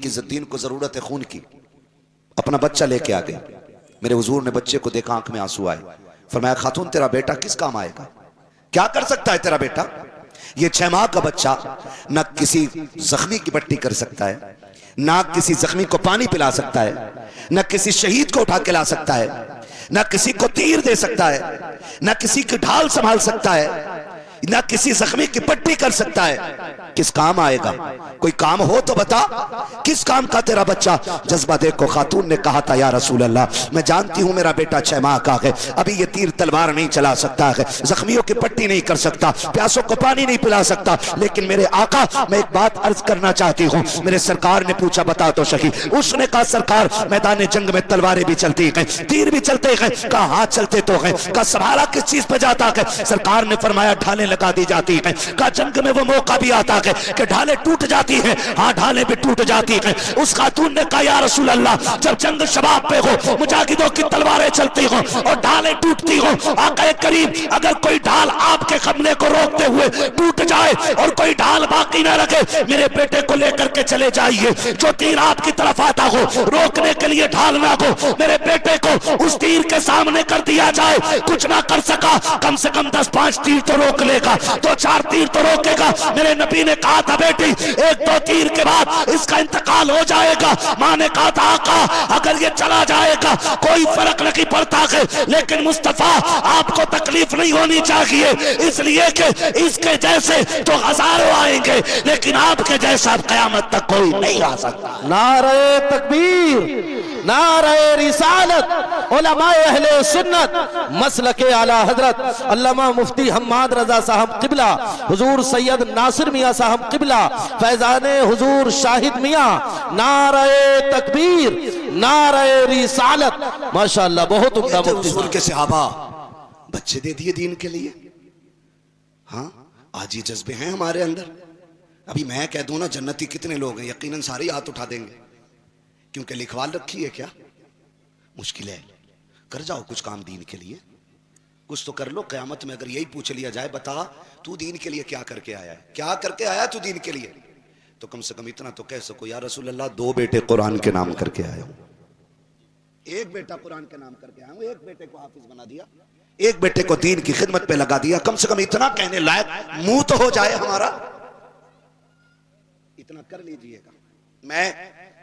की दीन को जरूरत है खून की, अपना बच्चा लेके आ गई। मेरे हुजूर ने बच्चे को देखा, आंख में आंसू आए। फरमाया खातून तेरा बेटा किस काम आएगा, क्या कर सकता है तेरा बेटा? ये 6 माह का बच्चा न किसी जख्मी की पट्टी कर सकता है, ना किसी जख्मी को पानी पिला सकता है, न किसी शहीद को उठा के ला सकता है, न किसी को तीर दे सकता है, न किसी की ढाल संभाल सकता है, न किसी जख्मी की पट्टी कर सकता है। किस काम आएगा? कोई काम हो तो बता, किस काम का तेरा बच्चा? जज्बा देखो, खातून ने कहा था या रसूल अल्लाह, मैं जानती हूं मेरा बेटा 6 माह का है, अभी ये तीर तलवार नहीं चला सकता है, जख्मियों की पट्टी नहीं कर सकता, प्यासों को पानी नहीं पिला सकता, लेकिन मेरे आका मैं एक बात अर्ज करना चाहती हूँ। मेरे सरकार ने पूछा बता तो सही। उसने कहा सरकार मैदान जंग में तलवारें भी चलती हैं, तीर भी चलते हैं, कहा हाथ चलते तो हैं, कहा सहारा किस चीज पे जाता है? सरकार ने फरमाया ढालें लगा दी जाती हैं। कहा जंग में वो मौका भी आता है कि ढालें टूट जाती हैं, हाँ ढालें भी टूट जाती हैं। उस खातून ने कहा या रसूल अल्लाह, जब जंग शबाब पे हो, मुजाहिदों की तलवारें चलती हो और ढालें टूटती हो, आका करीम अगर कोई ढाल आपके हमले को रोकते हुए टूट जाए और कोई ढाल बाकी न रखे, मेरे बेटे को लेकर के चले जाइए। जो तीर आपकी तरफ आता हो, रोकने के लिए ढाल ना हो, मेरे बेटे को उस तीर के सामने कर दिया जाए। कुछ ना कर सका, कम से कम 10-5 तीर तो रोक लेगा, 2-4 तीर तो रोकेगा। मेरे नबी ने कहा था बेटी 1-2 तीर के बाद इसका इंतकाल हो जाएगा। मां ने कहा था आका अगर ये चला जाएगा कोई फर्क नहीं पड़ता है, लेकिन मुस्तफा आपको तकलीफ नहीं होनी चाहिए, इसलिए कि इसके जैसे तो हजारों आएंगे, लेकिन आपके जैसा क़यामत तक कोई नहीं आ सकता। नारे तकबीर, नारे रिसालत, उलमाए अहले सुन्नत, मसलके आला हजरत अल्लामा मुफ्ती हम्माद रजा साहब किबला, हुजूर सैयद नासिर मियां साहब किबला, फैजाने हुजूर शाहिद मियां, नारे तकबीर, नारे रिसालत। माशाअल्लाह बहुत उम्दा मुफ्ती हुजूर के सहाबा बच्चे दे दिए दीन के लिए। हाँ आज ही जज्बे हैं हमारे अंदर। अभी मैं कह दूं ना जन्नती कितने लोग हैं, यकीनन सारे हाथ उठा देंगे, क्योंकि लिखवाल रखी है। क्या मुश्किल है? कर जाओ कुछ काम दीन के लिए, कुछ तो कर लो। क़यामत में अगर यही पूछ लिया जाए बता तू दीन के लिए क्या करके आया है, क्या करके आया तू दीन के लिए, तो कम से कम इतना तो कह सको या रसूल अल्लाह 2 बेटे कुरान के नाम करके आया हूं, 1 बेटा कुरान के नाम करके आया हूं, 1 बेटे को हाफिज बना दिया, 1 बेटे को दीन की खिदमत पे लगा दिया। कम से कम इतना कहने लायक मुंह तो हो जाए हमारा, इतना कर लीजिएगा। मैं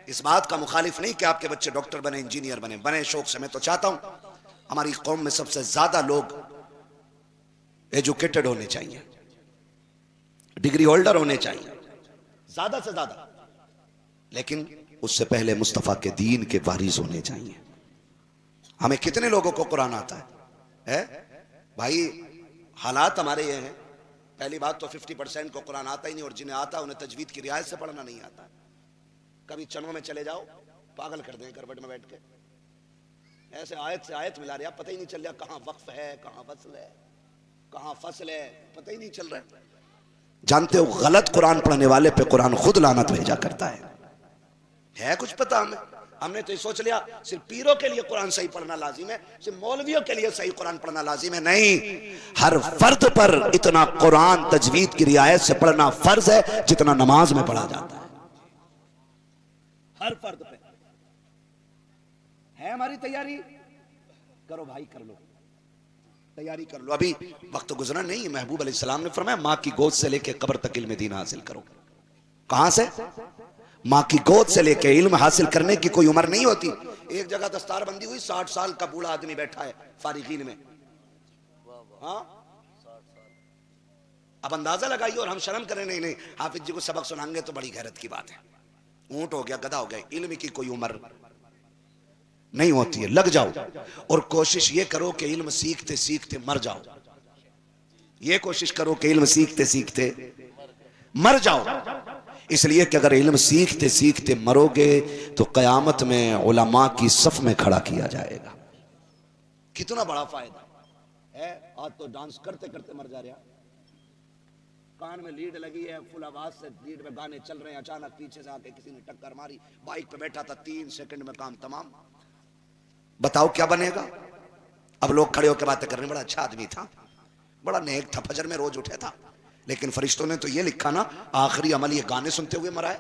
इस बात का मुखालिफ नहीं कि आपके बच्चे डॉक्टर बने, इंजीनियर बने, बने शौक से। मैं तो चाहता हूं हमारी कौम में सबसे ज्यादा लोग एजुकेटेड होने चाहिए, डिग्री होल्डर होने चाहिए, ज्यादा से ज्यादा, लेकिन उससे पहले मुस्तफा के दीन के वारिस होने चाहिए। हमें कितने लोगों को कुरान आता है भाई? हालात हमारे ये हैं, पहली बात तो 50% को कुरान आता ही नहीं, और जिन्हें आता है उन्हें तजवीद की रियायत से पढ़ना नहीं आता। कभी चनों में चले जाओ, पागल कर देंगे करवट में बैठ के, ऐसे आयत से आयत मिला रहा, पता ही नहीं चल रहा कहां वक्फ है, कहां वसल है, कहां फसल है, पता ही नहीं चल रहा। जानते हो गलत कुरान पढ़ने वाले पे कुरान खुद लानत भेजा करता है कुछ पता हमें? हमने तो ये सोच लिया सिर्फ पीरों के लिए कुरान सही पढ़ना लाजिम है, सिर्फ मौलवियों के लिए सही कुरान पढ़ना लाजिम है। नहीं, हर फर्द पर इतना कुरान तजवीद की रियायत से पढ़ना फर्ज है जितना नमाज में पढ़ा जाता है। हर फर्द पे है हमारी तैयारी। करो भाई, कर लो, तैयारी कर लो। अभी वक्त गुजरा नहीं है, महबूब अलैहिस्सलाम ने फरमाया माँ की गोद से लेके कब्र तक इल्म दीन हासिल करो। कहां से? माँ की गोद से लेके इल्म हासिल करने की कोई उम्र नहीं होती। एक जगह दस्तार बंदी हुई, 60 साल का बूढ़ा आदमी बैठा है फारिगीन में। हाँ, अब अंदाजा लगाइए, और हम शर्म करें नहीं नहीं हाफिज जी को सबक सुनाएंगे तो बड़ी गैरत की बात है। ऊंट हो गया, गधा हो गया, इल्म की कोई उम्र नहीं होती है। लग जाओ और कोशिश ये करो कि इल्म सीखते सीखते मर जाओ। ये कोशिश करो कि इल्म सीखते सीखते मर जाओ, इसलिए कि अगर इल्म सीखते सीखते मरोगे तो कयामत में उलमा की सफ में खड़ा किया जाएगा। कितना बड़ा फायदा है। आज तो डांस करते करते मर जा रहा, कान में लीड लगी है, फुल आवाज से लीड में गाने चल रहे हैं, अचानक पीछे से आके किसी ने टक्कर मारी, बाइक पे बैठा था, 3 सेकंड में काम तमाम। बताओ क्या बनेगा? अब लोग खड़े होकर बातें कर रहे हैं, बड़ा अच्छा आदमी था, बड़ा नेक था, फजर में रोज उठे था, लेकिन फरिश्तों ने तो ये लिखा ना आखिरी अमल ये गाने सुनते हुए मरा है।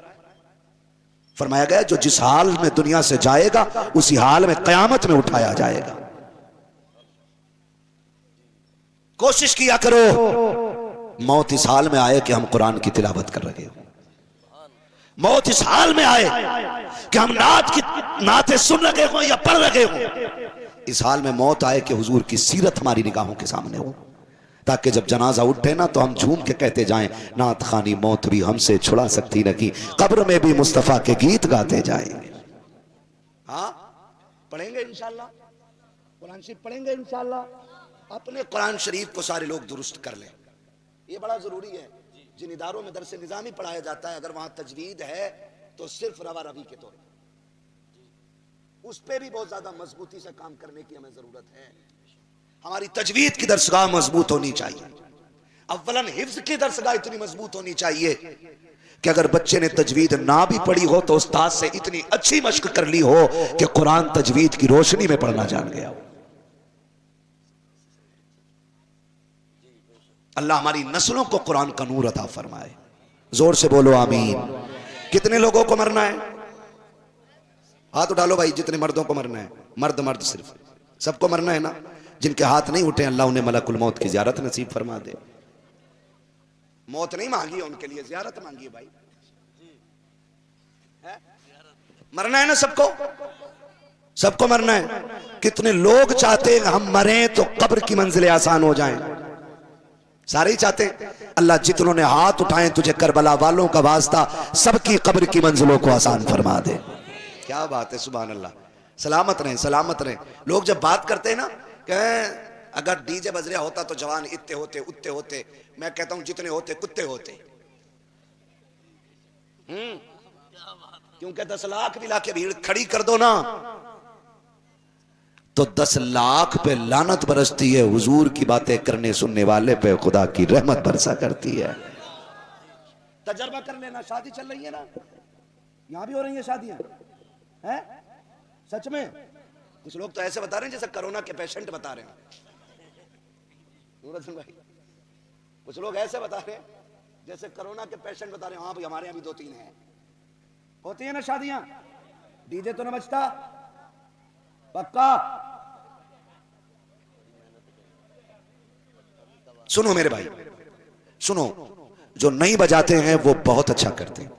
फरमाया गया जो जिस हाल में दुनिया से जाएगा उसी हाल में कयामत में उठाया जाएगा। कोशिश किया करो मौत इस हाल में आए कि हम कुरान की तिलावत कर रहे हो, मौत इस हाल में आए कि हम नाते सुन रहे हो या पढ़ रहे हो, इस हाल में मौत आए कि हुजूर की सीरत हमारी निगाहों के सामने हो, ताकि जब जनाजा उठे ना तो हम झूम के कहते जाएं नात खानी मौत भी हमसे छुड़ा सकती न की, कब्र में भी मुस्तफा के गीत गाते जाएंगे। हाँ पढ़ेंगे इंशाल्लाह, कुरान शरीफ पढ़ेंगे इंशाल्लाह। अपने कुरान शरीफ को सारे लोग दुरुस्त कर लें, ये बड़ा जरूरी है। जिन इदारों में दरस निज़ामी पढ़ाया जाता है, अगर वहां तजवीद है तो सिर्फ रवा रवी के तौर पर, उस पर भी बहुत ज्यादा मजबूती से काम करने की हमें जरूरत है। हमारी तजवीद की दरसगाह मजबूत होनी चाहिए। अव्वलन हिफ्ज की दरसगाह इतनी मजबूत होनी चाहिए कि अगर बच्चे ने तजवीद ना भी पढ़ी हो तो उस्ताद से इतनी अच्छी मश्क कर ली हो कि कुरान तजवीद की रोशनी में पढ़ना जान गया हो। अल्लाह हमारी नस्लों को कुरान का नूर अता फरमाए। जोर से बोलो आमीन। कितने लोगों को मरना है? हाथ उठा लो भाई, जितने मर्दों को मरना है, मर्द सिर्फ, सबको मरना है ना। जिनके हाथ नहीं उठे अल्लाह उन्हें मलकुल मौत की ज़ियारत नसीब फरमा दे। मौत नहीं मांगी है उनके लिए, ज़ियारत मांगी है भाई। है? मरना है ना सबको, सबको मरना है। कितने लोग चाहते हैं हम मरें तो कब्र की मंजिलें आसान हो जाएं? सारे ही चाहते हैं। अल्लाह जितनों ने हाथ उठाए तुझे करबला वालों का वास्ता सबकी कब्र की मंजिलों को आसान फरमा दे। क्या बात है, सुभान अल्लाह। सलामत रहें, सलामत रहें। लोग जब बात करते हैं ना कि अगर डीजे बज रहा होता तो जवान इतने होते उतने होते, मैं कहता हूं जितने होते कुत्ते होते। क्योंकि 10 लाख भी लाके भीड़ खड़ी कर दो ना तो 10 लाख पे लानत बरसती है, हुजूर की बातें करने सुनने वाले पे खुदा की रहमत बरसा करती है। तजर्बा कर लेना। शादी चल रही है ना, यहां भी हो रही है शादियां, हैं? सच में कुछ लोग तो ऐसे बता रहे हैं जैसे कोरोना के पेशेंट बता रहे हैं। भाई कुछ लोग ऐसे बता रहे हैं जैसे कोरोना के पेशेंट बता रहे हैं। हाँ भाई हमारे यहाँ भी 2-3 हैं। होती है ना शादियां, डीजे तो ना बजता पक्का। सुनो मेरे भाई, सुनो, जो नहीं बजाते हैं वो बहुत अच्छा करते हैं,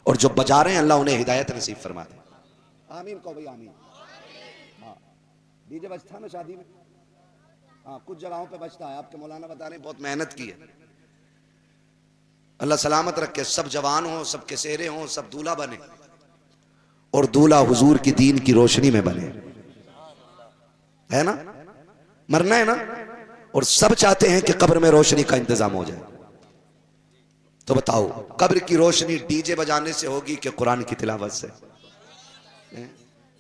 और जो बजा रहे हैं अल्लाह उन्हें हिदायत नसीब फरमा दे। आमीन कहो भाई, आमीन। हाँ डीजे बजता ना शादी में, हाँ कुछ जगहों पे बजता है। आपके मौलाना बता रहे हैं बहुत मेहनत की है। अल्लाह सलामत रखे, सब जवान हो, सबके सेहरे हो, सब दूल्हा बने और दूल्हा हुजूर की दीन की रोशनी में बने, है ना। मरना है ना, और सब चाहते हैं कि कब्र में रोशनी का इंतजाम हो जाए। तो बताओ कब्र की रोशनी डीजे बजाने से होगी कि कुरान की तिलावत से?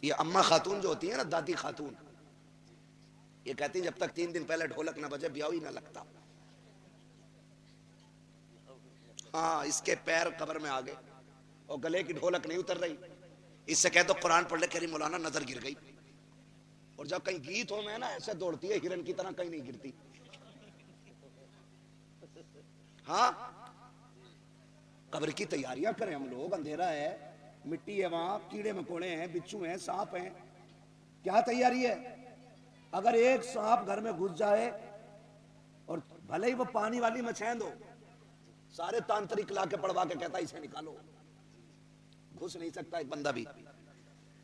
ये अम्मा खातून जो होती है ना, दादी खातून, ये कहती है जब तक 3 दिन पहले ढोलक ना बजे ब्याह ही ना लगता। हाँ इसके पैर कब्र में आ गए और गले की ढोलक नहीं उतर रही। इससे कह तो कुरान पढ़ ले, कह रही मौलाना नजर गिर गई। और जब कहीं गीत हो में ना ऐसे दौड़ती है हिरन की तरह, कहीं नहीं गिरती। हाँ कब्र की तैयारियां करें हम लोग। अंधेरा है, मिट्टी है, वहां कीड़े मकोड़े हैं, बिच्छू हैं, सांप हैं। क्या तैयारी है? अगर एक सांप घर में घुस जाए और भले ही वो पानी वाली मछैंद हो, सारे तांत्रिक ला के पड़वा के कहता इसे निकालो। घुस नहीं सकता एक बंदा भी।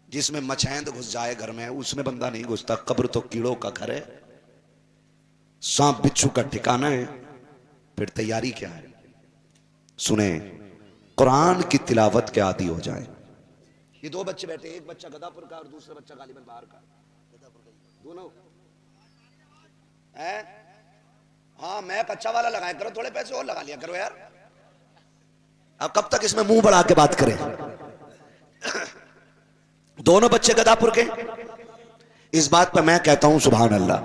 जिसमें मछैंद घुस जाए घर में, उसमें बंदा नहीं घुसता। कब्र तो कीड़ों का घर है, सांप बिच्छू का ठिकाना है। फिर तैयारी क्या है? सुने, कुरान की तिलावत के आदी हो जाए। ये 2 बच्चे बैठे, एक बच्चा गदापुर का और दूसरा बच्चा गालिबन बाहर का, दोनों है। हाँ मैं कच्चा वाला लगाया करो, थोड़े पैसे और लगा लिया करो यार। अब कब तक इसमें मुंह बढ़ा के बात करें? दोनों बच्चे गदापुर के। इस बात पर मैं कहता हूं सुभान अल्लाह,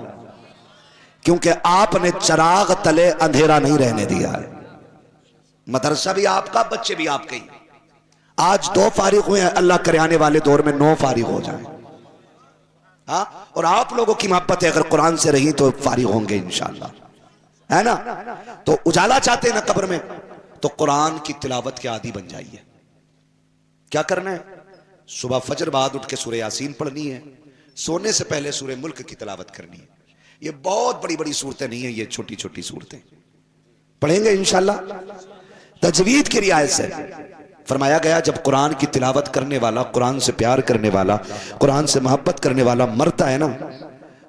क्योंकि आपने चिराग तले अंधेरा नहीं रहने दिया है। मदरसा भी आपका, बच्चे भी आपके ही। आज 2 फारिग हुए हैं, अल्लाह करे आने वाले दौर में 9 फारिग हो जाए। हाँ और आप लोगों की मोहब्बत है, अगर कुरान से रही तो फारिग होंगे इंशाअल्लाह, है ना। तो उजाला चाहते हैं ना कब्र में, तो कुरान की तिलावत के आदी बन जाइए। क्या करना है? सुबह फजर बाद उठ के सूरह यासीन पढ़नी है, सोने से पहले सूरह मुल्क की तिलावत करनी है। ये बहुत बड़ी बड़ी सूरतें नहीं है, ये छोटी छोटी सूरतें पढ़ेंगे इंशाल्लाह तजवीद की रियायत से। फरमाया गया जब कुरान की तिलावत करने वाला, कुरान से प्यार करने वाला, कुरान से मोहब्बत करने वाला मरता है ना,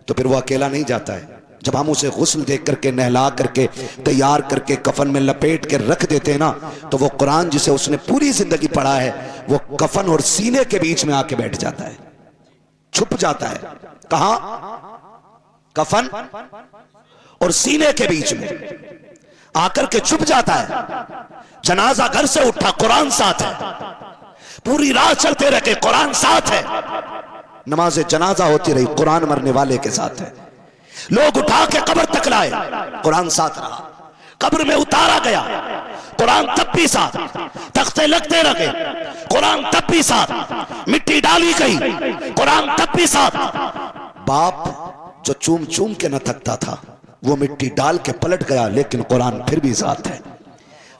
तो फिर वो अकेला नहीं जाता है। जब हम उसे गुस्ल दे करके, नहला करके, तैयार करके, कफन में लपेट के रख देते हैं ना, तो वो कुरान जिसे उसने पूरी जिंदगी पढ़ा है, वो कफन और सीने के बीच में आके बैठ जाता है, छुप जाता है। कहां? कफन और सीने के बीच में आकर के छुप जाता है। जनाजा घर से उठा, कुरान साथ है, पूरी रात चलते रहे, कुरान साथ है। नमाज जनाजा होती रही, कुरान मरने वाले के साथ है। लोग उठा के कब्र तक लाए, कुरान साथ रहा। कब्र में उतारा गया, कुरान तब भी साथ। तख्ते लगते रहे, कुरान तब भी साथ। मिट्टी डाली गई, कुरान तब भी साथ। बाप जो चूम चूम के न थकता था, वो मिट्टी डाल के पलट गया, लेकिन कुरान फिर भी साथ है।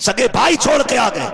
सगे भाई छोड़ के आ गए,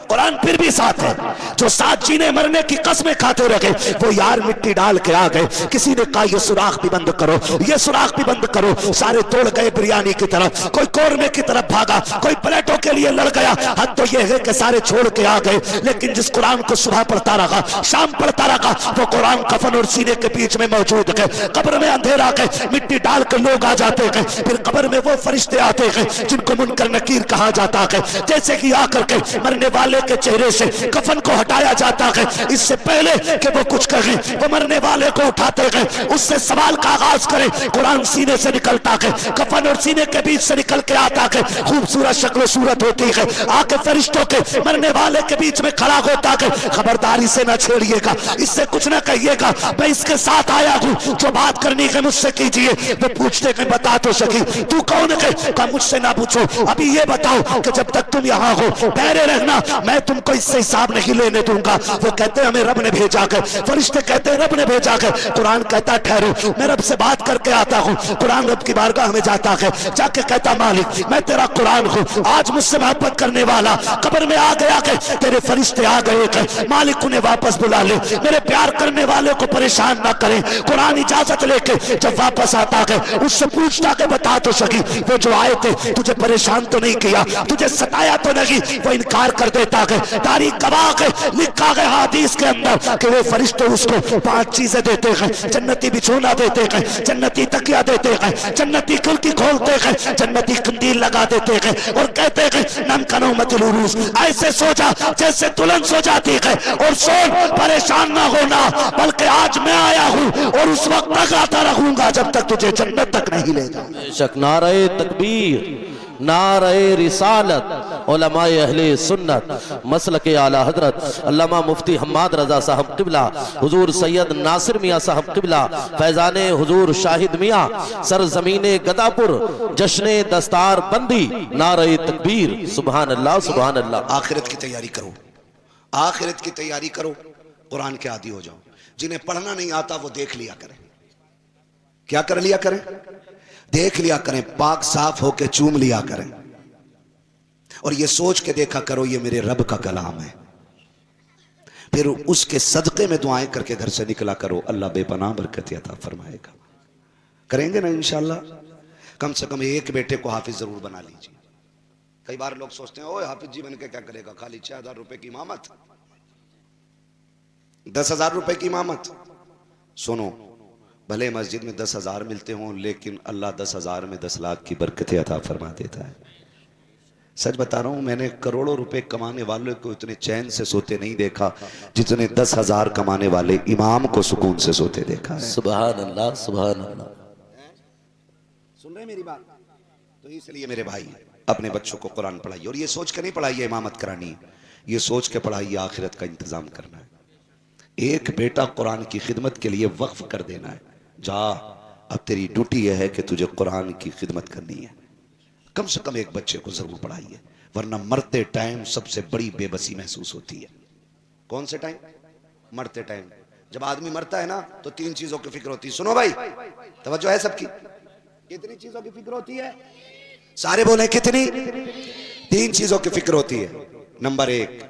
कुरान फिर भी साथ है। जो साथ जीने मरने की कसमें खाते रहे, वो यार मिट्टी डाल के आ गए। किसी ने कहा ये सुराख भी बंद करो, ये सुराख भी बंद करो। सारे तोड़ गए बिरयानी की तरफ, कोई कोरमे की तरफ भागा, कोई प्लेटों के लिए लड़ गया। हद तो ये है कि सारे छोड़ के आ गए, लेकिन जिस कुरान को सुबह पढ़ता रहा, शाम पढ़ता रहा, वो कुरान कफन और सीने के बीच में मौजूद है। कब्र में अंधेरा गए, मिट्टी डाल कर लोग आ जाते हैं। फिर कब्र में वो फरिश्ते आते हैं जिनको मुनकर नकीर कहा जाता है। जैसे कि आकर के मरने वाले के चेहरे से कफन को हटाया जाता है, इससे पहले कि वो कुछ करें, वो मरने वाले को उठाते हैं, उससे सवाल का आगाज करें। कुरान सीने से निकलता है, कफन और सीने के बीच से निकल के आता है। खूबसूरत शक्ल सूरत होती है, आके फरिश्तों के मरने वाले के बीच में खड़ा होता है। खबरदारी से ना छेड़िएगा, इससे कुछ ना कहिएगा, मैं इसके साथ आया हूँ, जो बात करनी है मुझसे कीजिए। वो पूछते हैं बता तो सकी, तू कौन है? कहा मुझसे ना पूछो, अभी ये बताओ कि जब तक तुम यहाँ हो ठहरे रहना, मैं तुमको इससे हिसाब नहीं लेने दूंगा। वो कहते हैं हमें रब ने भेजा कर, फरिश्ते कहते हैं रब ने भेजा कर। कुरान कहता ठहरो, मैं रब से बात करके आता हूँ। कुरान रब की बारगाह में जाता है, जाके कहता मालिक मैं तेरा कुरान हूँ, आज मुझसे मोहब्बत करने वाला कब्र में आ गया है, तेरे फरिश्ते आ गए हैं, मालिक उन्हें वापस बुला ले, मेरे प्यार करने वाले को परेशान ना करें। कुरान इजाजत लेके जब वापस आता है, उससे पूछता है बता तो सकी, वो जो आए थे तुझे परेशान तो नहीं किया, तुझे सताया तो नहीं? वो इनकार कर देता है। तारीख गवाह है, लिखा है हदीस के अंदर कि वो फरिश्ते उसको 5 चीजें देते हैं। जन्नती बिछोना देते हैं, जन्नती तकिया देते हैं, जन्नती खिड़की खोलते हैं, जन्नती कंदील लगा देते हैं और कहते हैं नम कनो मत लुरूस, ऐसे सो जा जैसे दुल्हन सो जाती है, और सोन परेशान ना होना, बल्कि आज मैं आया हूँ और उस वक्त तक आता रहूंगा जब तक तुझे जन्नत तक नहीं ले जाऊंगा। बेशक नारे तकबीर, नारे रिसालत, उलमाए अहले सुन्नत, मसलके आला हजरत अल्लामा मुफ्ती हम्माद रजा साहब किबला, हुजूर सैयद नासिर मियाँ साहब किबला, फैजाने हुजूर शाहिद मियाँ, सरजमीने गदापुर, जश्ने दस्तार बंदी, नारे तकबीर, सुभान अल्लाह सुभान अल्लाह। आखिरत की तैयारी करो, आखिरत की तैयारी करो, कुरान के आदी हो जाओ। जिन्हें पढ़ना नहीं आता वो देख लिया करें। क्या कर लिया करें? देख लिया करें, पाक साफ होके चूम लिया करें, और ये सोच के देखा करो ये मेरे रब का कलाम है। फिर उसके सदके में दुआएं करके घर से निकला करो, अल्लाह बेपनाह बरकत अता फरमाएगा। करेंगे ना इंशाल्लाह? कम से कम एक बेटे को हाफिज जरूर बना लीजिए। कई बार लोग सोचते हैं ओए हाफिज जी बन के क्या करेगा, खाली 6000 रुपए की इमामत, 10,000 रुपए की इमामत। सुनो, भले मस्जिद में 10,000 मिलते हों, लेकिन अल्लाह 10,000 में 10 लाख की बरकतें अता फरमा देता है। सच बता रहा हूं, मैंने करोड़ों रुपए कमाने वालों को इतने चैन से सोते नहीं देखा जितने 10,000 कमाने वाले इमाम को सुकून से सोते देखा है। सुभान अल्लाह सुभान अल्लाह। सुन रहे मेरी बात? तो इसलिए मेरे भाई अपने बच्चों को कुरान पढ़ाइए, और ये सोच के नहीं पढ़ाइए इमामत करानी है, ये सोच के पढ़ाइए आखिरत का इंतजाम करना है। एक बेटा कुरान की खिदमत के लिए वक्फ कर देना है। जा, अब तेरी ड्यूटी यह है कि तुझे कुरान की खिदमत करनी है। कम से कम एक बच्चे को जरूर पढ़ाइए, वरना मरते टाइम सबसे बड़ी बेबसी महसूस होती है। कौन से टाइम? मरते टाइम। जब आदमी मरता है ना तो 3 चीजों की फिक्र होती है। सुनो भाई, तवज्जो है सबकी? कितनी चीजों की फिक्र होती है? सारे बोले कितनी? 3 चीजों की फिक्र होती है। नंबर 1,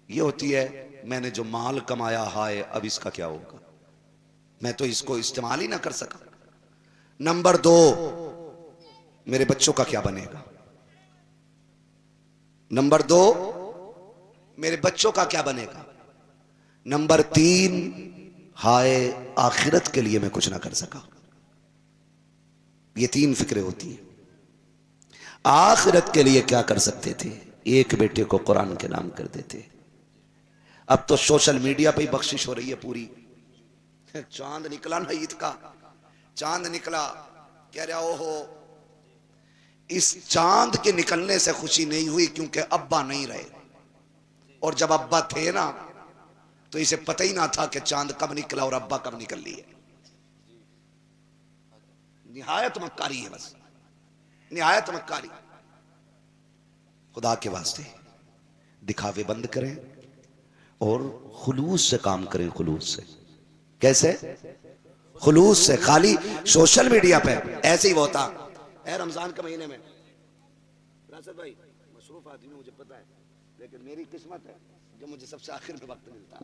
ये होती है मैंने जो माल कमाया हाय अब इसका क्या होगा, मैं तो इसको इस्तेमाल ही ना कर सका। नंबर 2, मेरे बच्चों का क्या बनेगा। नंबर 2, मेरे बच्चों का क्या बनेगा। नंबर 3, हाय आखिरत के लिए मैं कुछ ना कर सका। ये 3 फिक्रें होती हैं। आखिरत के लिए क्या कर सकते थे, एक बेटे को कुरान के नाम कर देते। अब तो सोशल मीडिया पे ही बख्शिश हो रही है पूरी। चांद निकला ना ईद का, चांद निकला, कह रहा ओहो, इस चांद के निकलने से खुशी नहीं हुई क्योंकि अब्बा नहीं रहे, और जब अब्बा थे ना तो इसे पता ही ना था कि चांद कब निकला और अब्बा कब निकल ली है। निहायत मक्कारी है, बस निहायत मक्कारी। खुदा के वास्ते दिखावे बंद करें और खुलूस से काम करें। खुलूस से कैसे, खुलूस से। खाली सोशल मीडिया पे ऐसे ही होता है। रमजान के महीने में राशिद भाई मसरूफ आदमी मुझे पता है, लेकिन मेरी किस्मत है जो मुझे सबसे आखिर में वक्त मिलता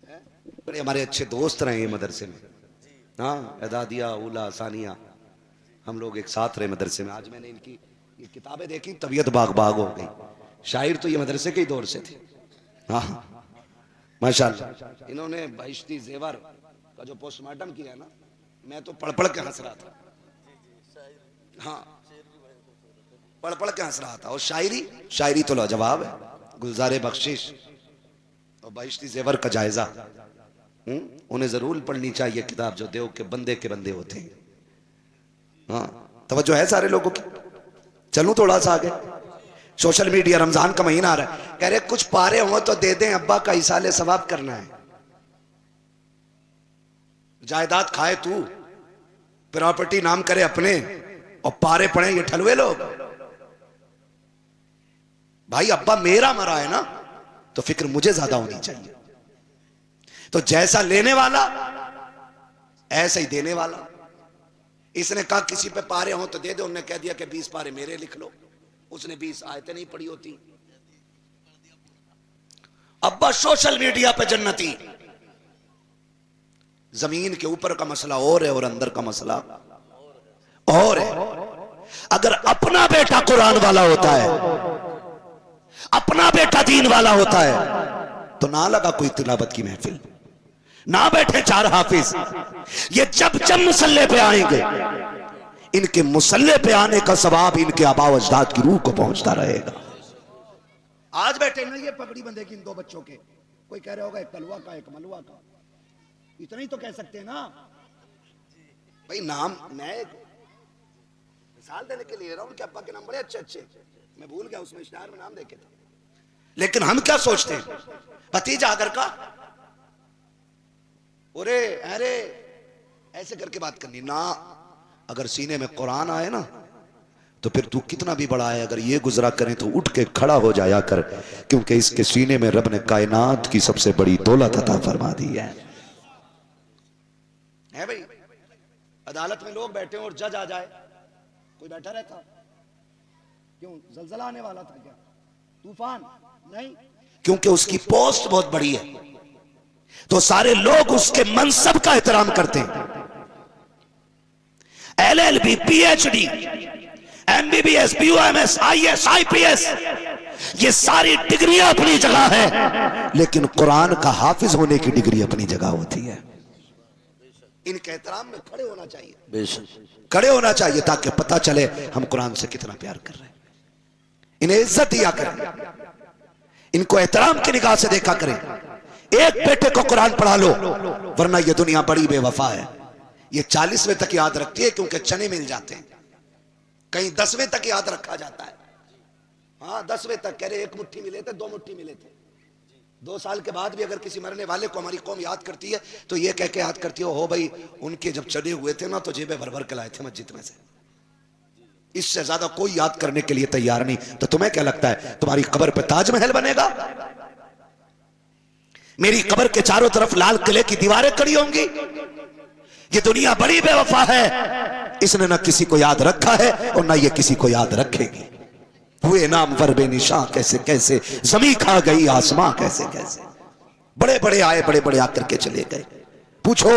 है। बड़े हमारे अच्छे दोस्त रहे हैं मदरसे में, हाँ, एदादिया, उला, सानिया, हम लोग एक साथ रहे मदरसे में। आज मैंने इनकी ये किताबें देखी, तबीयत बाग बाग हो गई। शायर तो ये मदरसे के ही दौर से थे। हाँ माशाअल्लाह। इन्होंने बहिश्ती जेवर का जो पोस्टमार्टम किया ना, मैं तो पढ़ पढ़ के हंस रहा था। हाँ, पढ़ पढ़ के हंस रहा था। और शायरी तो लाजवाब है। गुलजारे बख्शिश और बहिश्ती जेवर का जायजा, उन्हें जरूर पढ़नी चाहिए किताब, जो देव के बंदे होते हैं। हाँ, तवज्जो है सारे लोगों की। चलूं थोड़ा सा आगे। सोशल मीडिया, रमजान का महीना आ रहा है, कह रहे कुछ पारे हो तो दे दें, अब्बा का इसाले सवाब करना है। जायदाद खाए तू, प्रॉपर्टी नाम करे अपने, और पारे पड़े ये ठलुए लोग। भाई अब्बा मेरा मरा है ना, तो फिक्र मुझे ज्यादा होनी चाहिए। तो जैसा लेने वाला ऐसा ही देने वाला। इसने कहा किसी पे पारे हो तो दे दो, उन्होंने कह दिया कि 20 पारे मेरे लिख लो। उसने 20 आयतें नहीं पढ़ी होती। अब्बा सोशल मीडिया पे जन्नती। जमीन के ऊपर का मसला और है और अंदर का मसला और है। अगर अपना बेटा कुरान वाला होता है, अपना बेटा दीन वाला होता है, तो ना लगा कोई तिलावत की महफिल, ना बैठे 4 हाफिज। ये जब जब मुसल्ले पे आएंगे, इनके मुसल्ले पे आने का सवाब इनके आबा अजदाद की रूह को पहुंचता रहेगा। आज बैठे ना ये पगड़ी बंधेगी इन 2 बच्चों के, कोई कह रहा होगा एक कलवा का एक मलुआ का, इतना ही तो कह सकते हैं ना भाई। नाम मैं मिसाल देने के लिए रहा हूं, उनके अब्बा के नाम बड़े अच्छे अच्छे, मैं भूल गया उसमें इश्तिहार में नाम देखे थे। लेकिन हम क्या सोचते हैं, भतीजा अगर का अरे अरे ऐसे करके बात करनी ना। अगर सीने में कुरान आए ना, तो फिर तू कितना भी बड़ा है, अगर ये गुजरा करें तो उठ के खड़ा हो जाया कर, क्योंकि इसके सीने में रब ने कायनात की सबसे बड़ी दौलत अता फरमा दी है भाई। अदालत में लोग बैठे और जज आ जाए, कोई बैठा रहता? क्यों, जलजला आने वाला था क्या, तूफान? नहीं, क्योंकि उसकी पोस्ट बहुत बड़ी है, तो सारे लोग उसके मनसब का एहतराम करते हैं। LLB, PhD, MBBS, BUMS, IS, IPS, ये सारी डिग्रियां अपनी जगह है, लेकिन कुरान का हाफिज होने की डिग्री अपनी जगह होती है। इनके एहतराम में खड़े होना चाहिए, बेशक खड़े होना चाहिए, ताकि पता चले हम कुरान से कितना प्यार कर रहे हैं। इन्हें इज्जत दिया करें, इनको एहतराम की निगाह से देखा करें। एक बेटे को कुरान पढ़ा लो, वरना यह दुनिया बड़ी बेवफा है। ये 40वें तक याद रखती है, क्योंकि चने मिल जाते हैं, कहीं 10वें तक याद रखा जाता है। हाँ, 10वें तक कह रहे 1 मुट्ठी मिले थे, 2 मुट्ठी मिले थे। 2 साल के बाद भी अगर किसी मरने वाले को हमारी कौम याद करती है, तो ये कह के याद करती हो भाई उनके जब चढ़े हुए थे ना, तो जेबें भर भर के लाए थे मस्जिद में से। इससे ज्यादा कोई याद करने के लिए तैयार नहीं। तो तुम्हें क्या लगता है तुम्हारी कब्र पे ताजमहल बनेगा? मेरी कब्र के चारों तरफ लाल किले की दीवारें खड़ी होंगी? ये दुनिया बड़ी बेवफा है, इसने ना किसी को याद रखा है और ना ये किसी को याद रखेगी। हुए नाम वर बेनिशां कैसे कैसे, जमी खा गई आसमां कैसे कैसे। बड़े बड़े आए, बड़े बड़े आकर के चले गए। पूछो,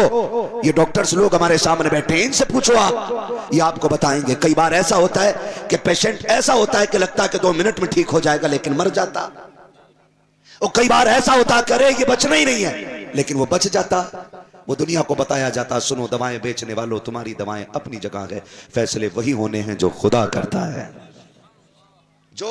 ये डॉक्टर्स लोग हमारे सामने बैठे हैं, इनसे पूछो आप, ये आपको बताएंगे। कई बार ऐसा होता है कि पेशेंट ऐसा होता है कि लगता है कि 2 मिनट में ठीक हो जाएगा, लेकिन मर जाता। और कई बार ऐसा होता है कि अरे ये बचना ही नहीं है, लेकिन वो बच जाता। वो दुनिया को बताया जाता, सुनो दवाएं बेचने वालों, तुम्हारी दवाएं अपनी जगह है, फैसले वही होने हैं जो खुदा करता है, जो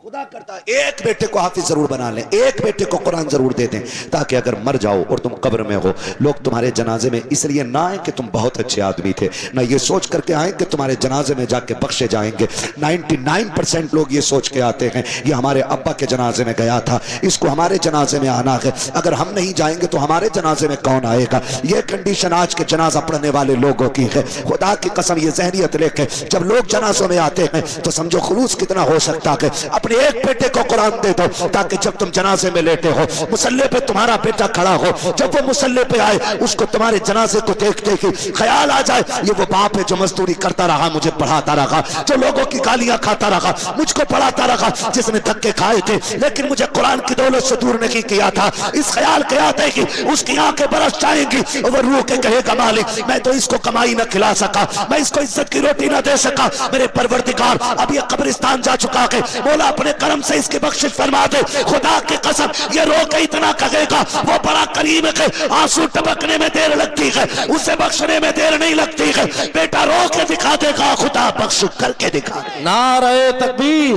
खुदा करता है। एक बेटे को हाफिज जरूर बना लें, एक बेटे को कुरान जरूर दे दें, ताकि अगर मर जाओ और तुम कब्र में हो, लोग तुम्हारे जनाजे में इसलिए ना आए कि तुम बहुत अच्छे आदमी थे, ना ये सोच करके आए कि तुम्हारे जनाजे में जाके बख्शे जाएंगे। 99% लोग ये सोच के आते हैं, ये हमारे अब्बा के जनाजे में गया था, इसको हमारे जनाजे में आना है, अगर हम नहीं जाएंगे तो हमारे जनाजे में कौन आएगा। ये कंडीशन आज के जनाजा पढ़ने वाले लोगों की है। खुदा की कसम, ये जहनियत लेके जब लोग जनाजों में आते हैं तो समझो खुलूस कितना हो सकता है। अपने एक बेटे को कुरान दे दो, ताकि जब तुम जनाजे में लेटे हो, मुसल्ले पे तुम्हारा बेटा खड़ा हो, जब वो मुसल्ले पे आए, उसको तुम्हारे जनाजे को देखते ही ख्याल आ जाए, ये वो बाप है जो मजदूरी करता रहा, मुझे पढ़ाता रहा, जो लोगों की गालियां खाता रहा, मुझको पढ़ाता रहा, जिसने धक्के खाए थे लेकिन मुझे कुरान की दौलत से दूर नहीं किया था। इस ख्याल के आते कि उसकी आंखें बरस जाएंगी और वो रूह के कहेगा, मालिक मैं तो इसको कमाई न खिला सका, मैं इसको इज्जत की रोटी न दे सका, मेरे परवरदिगार अब ये कब्रिस्तान जा चुका है, मौला अपने करम से इसकी बख्शिश फरमा दे। खुदा की कसम, ये रो के इतना कहेगा, वो बड़ा करीम है, आंसू टपकने में देर लगती है, उसे बख्शने में देर नहीं लगती है। बेटा रो के दिखा देगा, खुदा बख्श करके दिखा दे। नारे तकबीर,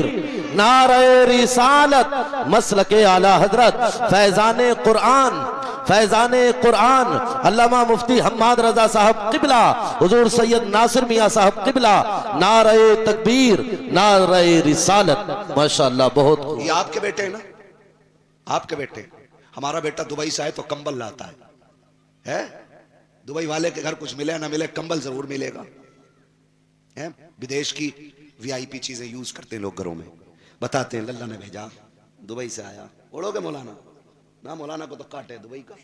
नारे रिसालत, मसलके आला हजरत, फैजाने कुरान, फैजाने कुरान, अल्लामा मुफ्ती हम्माद रजा साहब किबला, हुजूर सैयद नासिर मियां साहब किबला, नारे तकबीर, नारे रिसालत। माशाअल्लाह, बहुत। ये आपके बेटे हैं ना, आपके बेटे। हमारा बेटा दुबई से आए तो कंबल लाता है? दुबई वाले के घर कुछ मिले ना मिले, कंबल जरूर मिलेगा। है? विदेश की वीआईपी चीजें यूज करते हैं लोग घरों में, बताते हैं लल्ला ने भेजा, दुबई से आया। ओढ़ोगे मौलाना? ना, मौलाना को तो काटे दुबई का।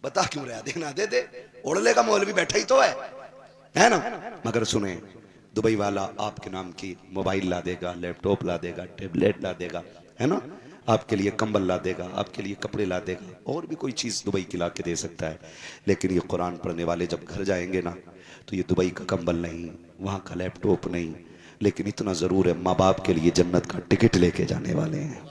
बता क्यों रहा, देखना दे दे, ओढ़ लेगा, मौलवी बैठा ही तो है ना। मगर सुने, दुबई वाला आपके नाम की मोबाइल ला देगा, लैपटॉप ला देगा, टेबलेट ला देगा, है ना, आपके लिए कंबल ला देगा, आपके लिए कपड़े ला देगा, और भी कोई चीज दुबई की ला के दे सकता है। लेकिन ये कुरान पढ़ने वाले जब घर जाएंगे ना, तो ये दुबई का कंबल नहीं, वहां का लैपटॉप नहीं, लेकिन इतना जरूर है, माँ बाप के लिए जन्नत का टिकट लेके जाने वाले हैं।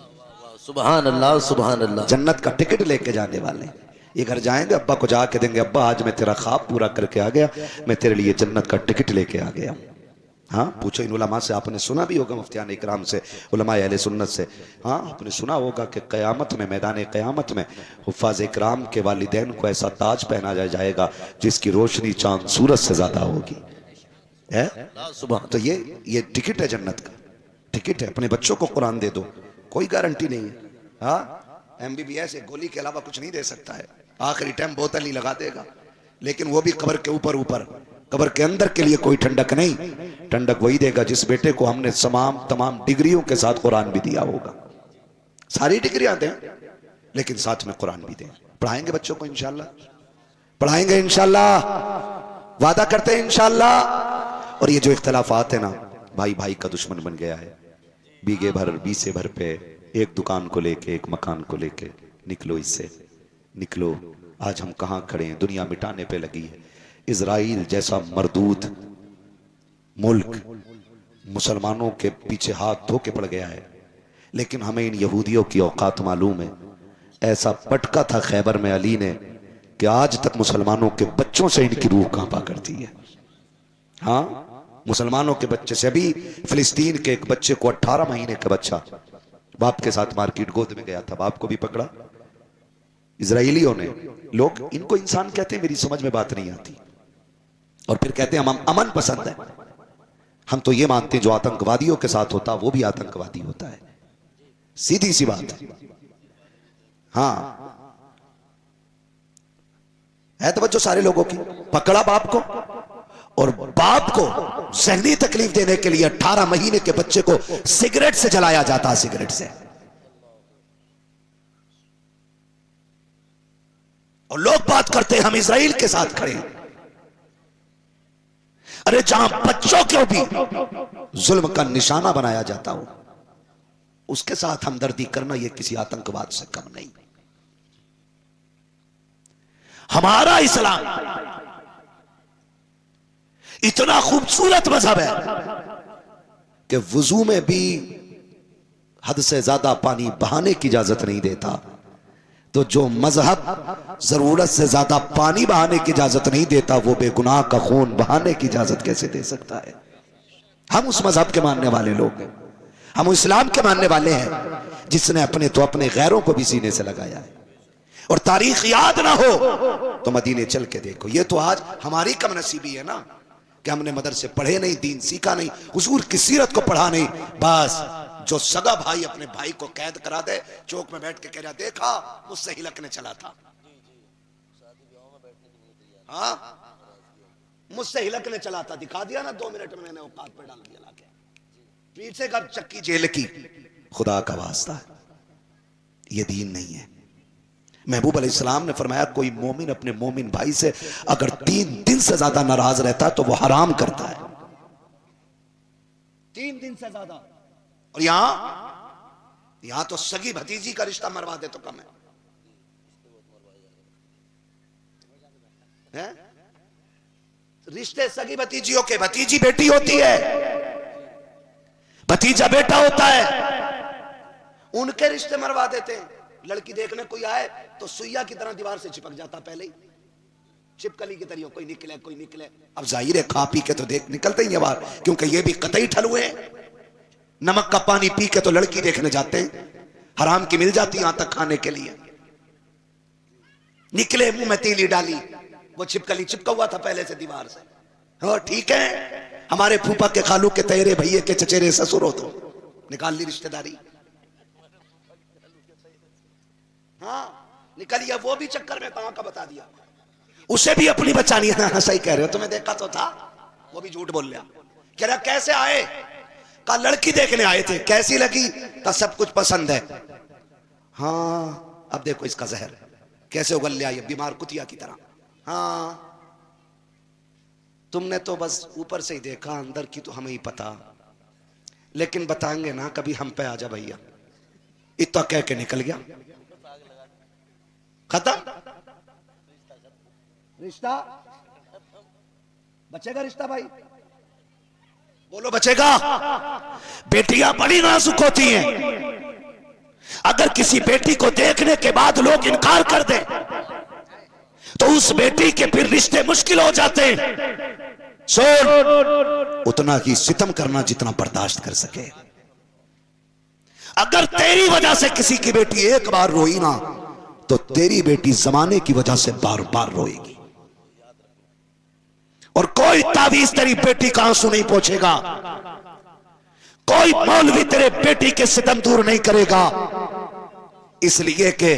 सुभान अल्लाह, सुभान अल्लाह। जन्नत का टिकट लेके जाने वाले हैं। ये घर जाएंगे, अब्बा को जाके देंगे, अब्बा आज मैं तेरा ख्वाब पूरा करके आ गया, मैं तेरे लिए जन्नत का टिकट लेके आ गया। हाँ, पूछो इन उलमा से, आपने सुना भी होगा, मुफ्तियान इकराम से, उलमा अहले सुन्नत से। हाँ, आपने सुना होगा कि क़यामत में, मैदान क़यामत में हुफ़ाज़ इकराम के वालिदैन को ऐसा ताज पहना जाएगा जिसकी रोशनी चांद सूरज से ज्यादा होगी। है? तो ये टिकट है, जन्नत का टिकट है। अपने बच्चों को कुरान दे दो, कोई गारंटी नहीं है। हाँ, MBBS एक गोली के अलावा कुछ नहीं दे सकता है, आखिरी टाइम बोतल ही लगा देगा, लेकिन वो भी कब्र के ऊपर ऊपर, कब्र के अंदर के लिए कोई ठंडक नहीं। ठंडक वही देगा जिस बेटे को हमने तमाम डिग्रियों के साथ कुरान भी दिया होगा। सारी डिग्रियां दें, लेकिन साथ में कुरान भी दें। पढ़ाएंगे बच्चों को इंशाल्लाह, पढ़ाएंगे इंशाल्लाह, वादा करते हैं इंशाल्लाह। और ये जो इख्तलाफात है ना, भाई भाई का दुश्मन बन गया है। बीघे भर, बीसे भर पे एक दुकान को लेके, एक मकान को लेके, निकलो इससे, निकलो। आज हम कहाँ खड़े हैं, दुनिया मिटाने पे लगी है। इजराइल जैसा मरदूद मुल्क मुसलमानों के पीछे हाथ धो के पड़ गया है, लेकिन हमें इन यहूदियों की औकात मालूम है। ऐसा पटका था खैबर में अली ने कि आज तक मुसलमानों के बच्चों से इनकी रूह कांपा करती है। हाँ, मुसलमानों के बच्चे से। अभी फिलिस्तीन के एक बच्चे को, 18 महीने का बच्चा, बाप के साथ मार्केट गोद में गया था, बाप को भी पकड़ा इजराइलियों ने। लोग इनको इंसान कहते हैं, मेरी समझ में बात नहीं आती। और फिर कहते हैं हम अमन पसंद है। हम तो ये मानते हैं जो आतंकवादियों के साथ होता वो भी आतंकवादी होता है, सीधी सी बात है। हाँ, है तवज्जो सारे लोगों की। पकड़ा बाप को, और बाप को जहनी तकलीफ देने के लिए 18 महीने के बच्चे को सिगरेट से जलाया जाता, सिगरेट से। और लोग बात करते हैं हम इजराइल के साथ खड़े हैं। अरे जहां बच्चों को भी जुल्म का निशाना बनाया जाता हो, उसके साथ हमदर्दी करना यह किसी आतंकवाद से कम नहीं। हमारा इस्लाम इतना खूबसूरत मजहब है कि वुजू में भी हद से ज्यादा पानी बहाने की इजाजत नहीं देता। तो जो मजहब जरूरत से ज्यादा पानी बहाने की इजाजत नहीं देता, वो बेगुनाह का खून बहाने की इजाजत कैसे दे सकता है? हम उस मजहब के मानने वाले लोग हैं, हम इस्लाम के मानने वाले हैं जिसने अपने गैरों को भी सीने से लगाया है। और तारीख याद ना हो तो मदीने चल के देखो। ये तो आज हमारी कमनसीबी है ना कि हमने मदरसे पढ़े नहीं, दीन सीखा नहीं, हुजूर की सीरत को पढ़ा नहीं। बस जो सगा भाई अपने भाई को कैद करा दे, चौक में बैठ के कह रहा देखा मुझसे हिलकने चला था, हाँ मुझसे हिलकने चला था, दिखा दिया ना 2 मिनट में मैंने औकात पे डाल दिया लाके, पीछे कब चक्की जेल की। खुदा का वास्ता है, ये दीन नहीं है। महबूब अलैहिस्सलाम ने फरमाया कोई मोमिन अपने मोमिन भाई से अगर 3 दिन से ज्यादा नाराज रहता है तो वो हराम करता है। 3 दिन से ज्यादा। और यहां तो सगी भतीजी का रिश्ता मरवा दे तो कम है? रिश्ते सगी भतीजियों के, भतीजी बेटी होती है, भतीजा बेटा होता है, उनके रिश्ते मरवा देते हैं। लड़की देखने कोई आए तो सुइया की तरह दीवार से चिपक जाता, पहले ही छिपकली की तरह, कोई निकले कोई निकले। अब जाहिर है खा पी के तो देख निकलते ही बाहर, क्योंकि ये भी कतई ठलुए हैं। नमक का पानी पी के तो लड़की देखने जाते हैं, हराम की मिल जाती यहां तक खाने के लिए। निकले मुंह में तीली डाली, वो छिपकली चिपका हुआ था पहले से दीवार से। हाँ ठीक है, हमारे फूफा के खालू के तेरे भैये के चचेरे ससुर हो तो निकाल ली रिश्तेदारी। हाँ निकलिए, वो भी चक्कर में कहां का बता दिया, उसे भी अपनी बचानी। हाँ सही कह रहे हो, तुम्हें देखा तो था, वो भी झूठ बोल लिया। कह रहा कैसे आए? कहा लड़की देखने आए थे, कैसी लगी? कहा सब कुछ पसंद है। हाँ अब देखो इसका जहर कैसे उगल लिया, ये बीमार कुतिया की तरह। हाँ तुमने तो बस ऊपर से ही देखा, अंदर की तो हमें ही पता, लेकिन बताएंगे ना कभी हम पे। आजा भैया, इतना कह के निकल गया, खत्म रिश्ता। बचेगा रिश्ता भाई? बोलो बचेगा? बेटियां बड़ी नाजुक होती हैं, अगर किसी बेटी को देखने के बाद लोग इनकार कर दें तो उस बेटी के फिर रिश्ते मुश्किल हो जाते हैं। सुन, उतना ही सितम करना जितना बर्दाश्त कर सके। अगर तेरी वजह से किसी की बेटी एक बार रोई ना, तो तेरी बेटी जमाने की वजह से बार बार रोएगी। और कोई तावीज तेरी बेटी का आंसू नहीं पहुंचेगा, कोई मौलवी तेरे बेटी के सितम दूर नहीं करेगा। इसलिए कि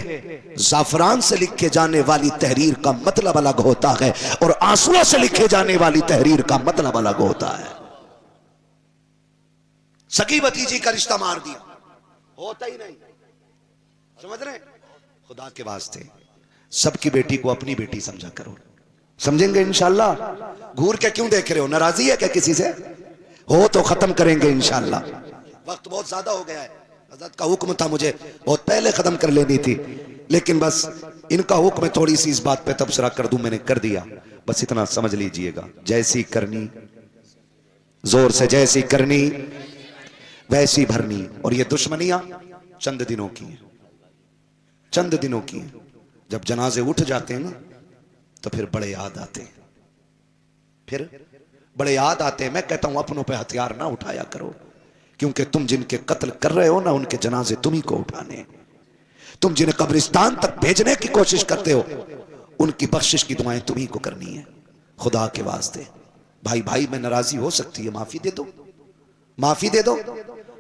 जाफरान से लिखे जाने वाली तहरीर का मतलब अलग होता है और आंसुओं से लिखे जाने वाली तहरीर का मतलब अलग होता है। सगी भतीजी का रिश्ता मार दिया, होता ही नहीं, समझ रहे? खुदा के वास्ते सबकी बेटी को अपनी बेटी समझा करो। समझेंगे इंशाल्लाह? घूर के क्यों देख रहे हो? नाराजी है क्या किसी से? हो तो खत्म करेंगे इंशाल्लाह। वक्त बहुत ज्यादा हो गया है, हज़रत का हुक्म था मुझे बहुत पहले खत्म कर लेनी थी, लेकिन बस इनका हुक्म है थोड़ी सी इस बात पे तबसरा कर दूं, मैंने कर दिया। बस इतना समझ लीजिएगा, जैसी करनी जोर से, जैसी करनी वैसी भरनी। और ये दुश्मनियां चंद दिनों की हैं, चंद दिनों की हैं। जब जनाजे उठ जाते हैं ना तो फिर बड़े याद आते हैं, फिर बड़े याद आते हैं। मैं कहता हूं अपनों पे हथियार ना उठाया करो, क्योंकि तुम जिनके कत्ल कर रहे हो ना, उनके जनाजे तुम ही को उठाने। तुम जिन्हें कब्रिस्तान तक भेजने की कोशिश करते हो, उनकी बख्शिश की दुआएं तुम ही को करनी है। खुदा के वास्ते भाई भाई में नाराजी हो सकती है, माफी दे दो, माफी दे दो।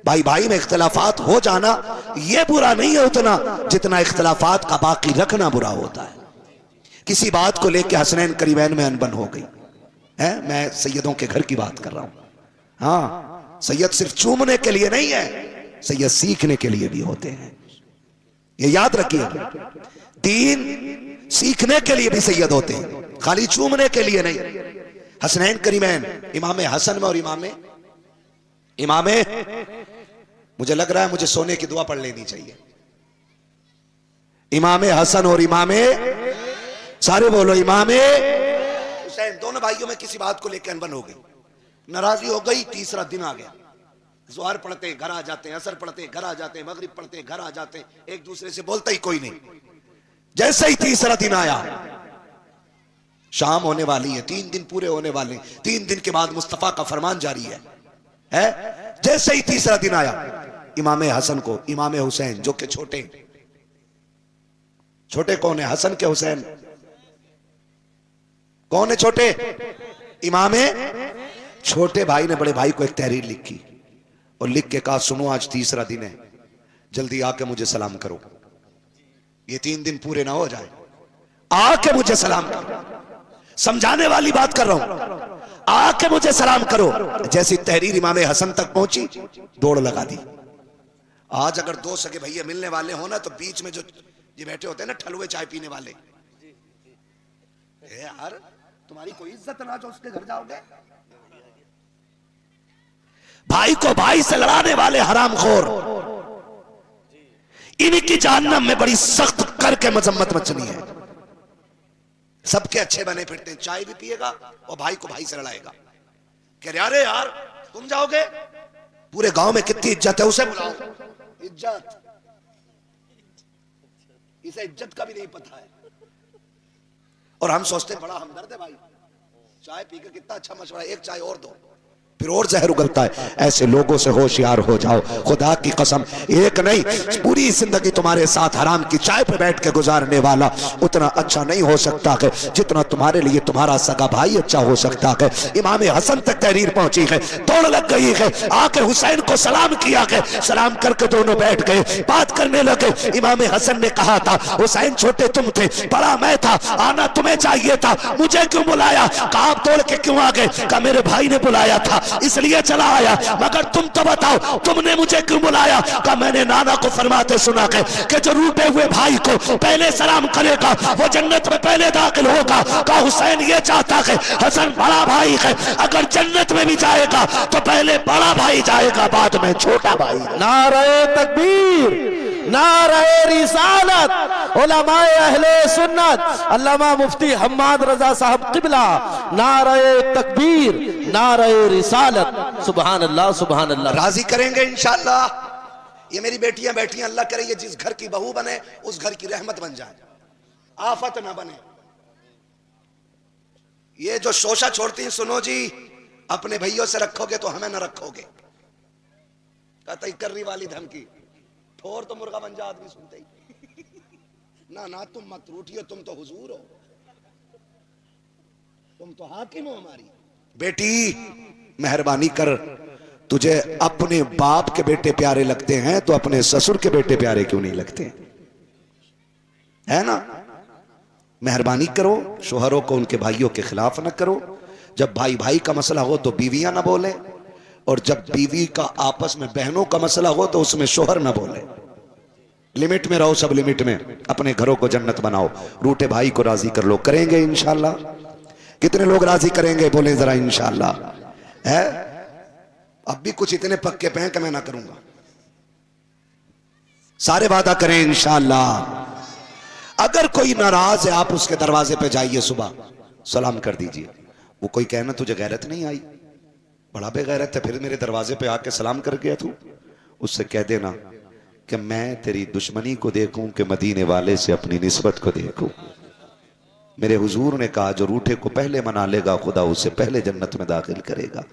भाई भाई में इख्तलाफात हो जाना यह बुरा नहीं है उतना जितना इख्तलाफात का बाकी रखना बुरा होता है। किसी बात को लेकर हसनैन करीबैन में अनबन हो गई है, मैं सैयदों के घर की बात कर रहा हूं। हाँ, सैयद सिर्फ चूमने के लिए नहीं है, सैयद सीखने के लिए भी होते हैं, ये याद रखिए। दीन सीखने के लिए भी सैयद होते हैं, खाली चूमने के लिए नहीं। हसनैन करीमैन, इमाम हसन में और इमाम मुझे लग रहा है मुझे सोने की दुआ पढ़ लेनी चाहिए। इमाम हसन और सारे बोलो इमाम हुसैन, दोनों भाइयों में किसी बात को लेकर अनबन हो गई, नाराजगी हो गई। तीसरा दिन आ गया, ज़ोहर पढ़ते हैं घर आ जाते हैं, असर पढ़ते हैं घर आ जाते हैं, मगरिब पढ़ते हैं घर आ जाते हैं, एक दूसरे से बोलता ही कोई नहीं। जैसे ही तीसरा दिन आया, शाम होने वाली है, 3 दिन पूरे होने वाले, 3 दिन के बाद मुस्तफा का फरमान जारी है। जैसे ही तीसरा दिन आया, इमाम हसन को इमाम हुसैन जो कि छोटे कौन है? हसन के हुसैन कौन है? छोटे इमाम छोटे भाई ने बड़े भाई को एक तहरीर लिखी और लिख के कहा, सुनो आज तीसरा दिन है, जल्दी आके मुझे सलाम करो, ये 3 दिन पूरे ना हो जाए, आके मुझे सलाम करो। समझाने वाली बात कर रहा हूं, आके मुझे सलाम करो। जैसी तहरीर इमाम हसन तक पहुंची, दौड़ लगा दी। आज अगर 2 सगे भैया मिलने वाले हो ना, तो बीच में जो ये बैठे होते हैं ना ठलुए चाय पीने वाले, यार तुम्हारी कोई इज्जत ना, जो उसके घर जाओगे। भाई को भाई से लड़ाने वाले हरामखोर, इनकी जहन्नम में बड़ी सख्त करके मजम्मत मचनी है। सबके अच्छे बने फिरते हैं, चाय भी पिएगा और भाई को भाई से लड़ाएगा। कह रहे अरे यार तुम जाओगे, पूरे गांव में कितनी इज्जत है, उसे बुलाओ। इज्जत, इसे इज्जत का भी नहीं पता है। और हम सोचते हैं बड़ा हमदर्द है भाई, चाय पीकर कितना अच्छा मशवरा, एक चाय और दो, फिर और जहर उगलता है। ऐसे लोगों से होशियार हो जाओ, खुदा की कसम, एक नहीं पूरी जिंदगी तुम्हारे साथ हराम की चाय पे बैठ के गुजारने वाला उतना अच्छा नहीं हो सकता है जितना तुम्हारे लिए तुम्हारा सगा भाई अच्छा हो सकता है। इमाम हसन तक तहरीर पहुंची है, दौड़ लग गई है, आके हुसैन को सलाम किया है, सलाम करके दोनों बैठ गए, बात करने लगे। इमाम हसन ने कहा था, हुसैन छोटे तुम थे, बड़ा मैं था, आना तुम्हें चाहिए था, मुझे क्यों बुलाया? कहा आप दौड़ के क्यों आ गए? कहा मेरे भाई ने बुलाया था इसलिए चला आया, मगर तुम तो बताओ तुमने मुझे क्यों बुलाया? कहा मैंने नाना को फरमाते सुना है कि जो रूठे हुए भाई को पहले सलाम करेगा वो जन्नत में पहले दाखिल होगा। कहा हुसैन ये चाहता है, हसन बड़ा भाई है, अगर जन्नत में भी जाएगा तो पहले बड़ा भाई जाएगा, बाद में छोटा भाई। नारे तकबीर, नारे रिसालत, उलमाए अहले सुन्नत, अल्लामा मुफ्ती हम्माद रजा साहब किबला, नारे तकबीर, नारे रिसालत। सुभान अल्लाह, सुभान अल्लाह। राजी करेंगे इंशाअल्लाह। ये मेरी बेटियां बैठी हैं, अल्लाह करे ये जिस घर की बहू बने उस घर की रहमत बन जाए, आफत ना बने। ये जो शोशा छोड़ती हैं, सुनो जी, अपने भैयों से रखोगे तो हमें न रखोगे। कतई कर्री वाली धमकी, ठोर तो मुर्गा बन जा आदमी सुनते ही। ना तुम मत रूठियो, तुम तो हुजूर हो, तुम तो हाकिम हो हमारी। बेटी मेहरबानी कर, तुझे अपने बाप के बेटे प्यारे लगते हैं तो अपने ससुर के बेटे प्यारे क्यों नहीं लगते? है ना? मेहरबानी करो, शोहरों को उनके भाइयों के खिलाफ ना करो। जब भाई भाई का मसला हो तो बीवियां ना बोले, और जब बीवी का आपस में बहनों का मसला हो तो उसमें शोहर ना बोले। लिमिट में रहो, सब लिमिट में, अपने घरों को जन्नत बनाओ। रूठे भाई को राजी कर लो, करेंगे इंशाल्लाह? कितने लोग राजी करेंगे? बोले जरा इंशाल्लाह। है अब भी कुछ इतने पक्के पे हैं कि मैं ना करूंगा, सारे वादा करें इंशाल्लाह। अगर कोई नाराज है, आप उसके दरवाजे पे जाइए, सुबह सलाम कर दीजिए। वो कोई कहना तुझे गैरत नहीं आई, बड़ा बेगैरत है, फिर मेरे दरवाजे पे आके सलाम कर गया तू। उससे कह देना कि मैं तेरी दुश्मनी को देखूं कि मदीने वाले से अपनी निस्बत को देखूं। मेरे हुजूर ने कहा जो रूठे को पहले मना लेगा खुदा उसे पहले जन्नत में दाखिल करेगा।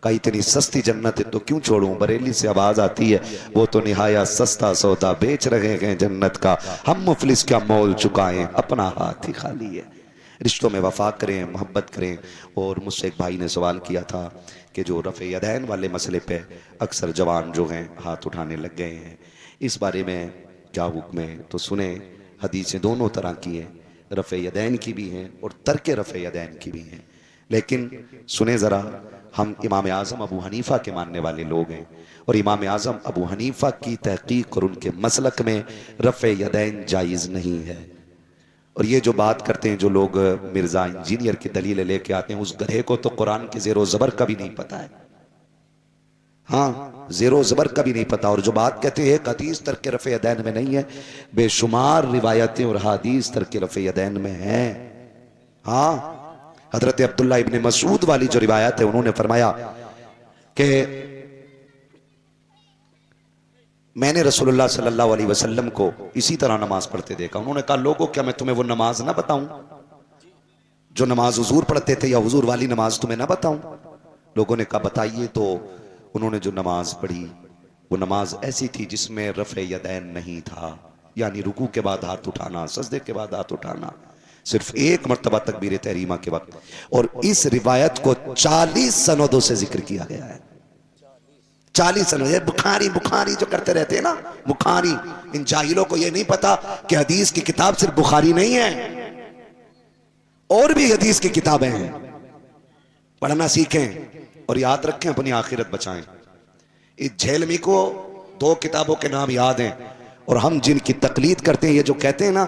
कहा इतनी सस्ती जन्नत है तो क्यों छोड़ूं? बरेली से आवाज आती है, वो तो निहाया सस्ता सौदा बेच रहे हैं जन्नत का, हम मुफलिस क्या मोल चुकाएं, अपना हाथ ही खाली है। रिश्तों में वफा करें, मोहब्बत करें। और मुझसे एक भाई ने सवाल किया था कि जो रफ़े यदैन वाले मसले पे अक्सर जवान जो हैं हाथ उठाने लग गए हैं, इस बारे में क्या हुक्म है? तो सुने, हदीसें दोनों तरह की हैं, रफ़े यदैन की भी हैं और तर्क रफ़े यदैन की भी हैं। लेकिन सुने ज़रा, हम इमाम आज़म अबू हनीफ़ा के मानने वाले लोग हैं, और इमाम आज़म अबू हनीफ़ा की तहक़ीक़ और उनके मसलक में रफ़े यदैन जायज़ नहीं है। और ये जो बात करते हैं जो लोग मिर्जा इंजीनियर की दलील लेके आते हैं, उस गधे को तो कुरान के ज़ेरो ज़बर का भी नहीं पता है। हाँ, ज़ेरो ज़बर का भी नहीं पता। और जो बात कहते हैं एक हदीस तर्क रफ़े यदैन में नहीं है, बेशुमार रिवायतें और हदीस तर्क रफ़े यदैन में हैं। हाँ, हजरत अब्दुल्ला इब्ने मसूद वाली जो रिवायत है, उन्होंने फरमाया कि मैंने रसूलुल्लाह सल्लल्लाहु अलैहि वसल्लम को इसी तरह नमाज पढ़ते देखा। उन्होंने कहा लोगों क्या मैं तुम्हें वो नमाज ना बताऊं जो नमाज हुजूर पढ़ते थे, या हुजूर वाली नमाज तुम्हें ना बताऊं? लोगों ने कहा बताइए। तो उन्होंने जो नमाज पढ़ी वो नमाज ऐसी थी जिसमें रफ़े यदैन नहीं था, यानी रुकू के बाद हाथ उठाना, सजदे के बाद हाथ उठाना, सिर्फ एक मर्तबा तकबीर तहरीमा के वक्त। और इस रिवायत को 40 सनदों से जिक्र किया गया है। 40 सनद। ये बुखारी बुखारी जो करते रहते हैं ना, बुखारी, इन जाहिलों को ये नहीं पता कि हदीस की किताब सिर्फ बुखारी नहीं है, और भी हदीस की किताबें हैं। पढ़ना सीखें और याद रखें, अपनी आखिरत बचाएं। इस झेलमी को 2 किताबों के नाम याद हैं, और हम जिनकी तकलीद करते हैं, ये जो कहते हैं ना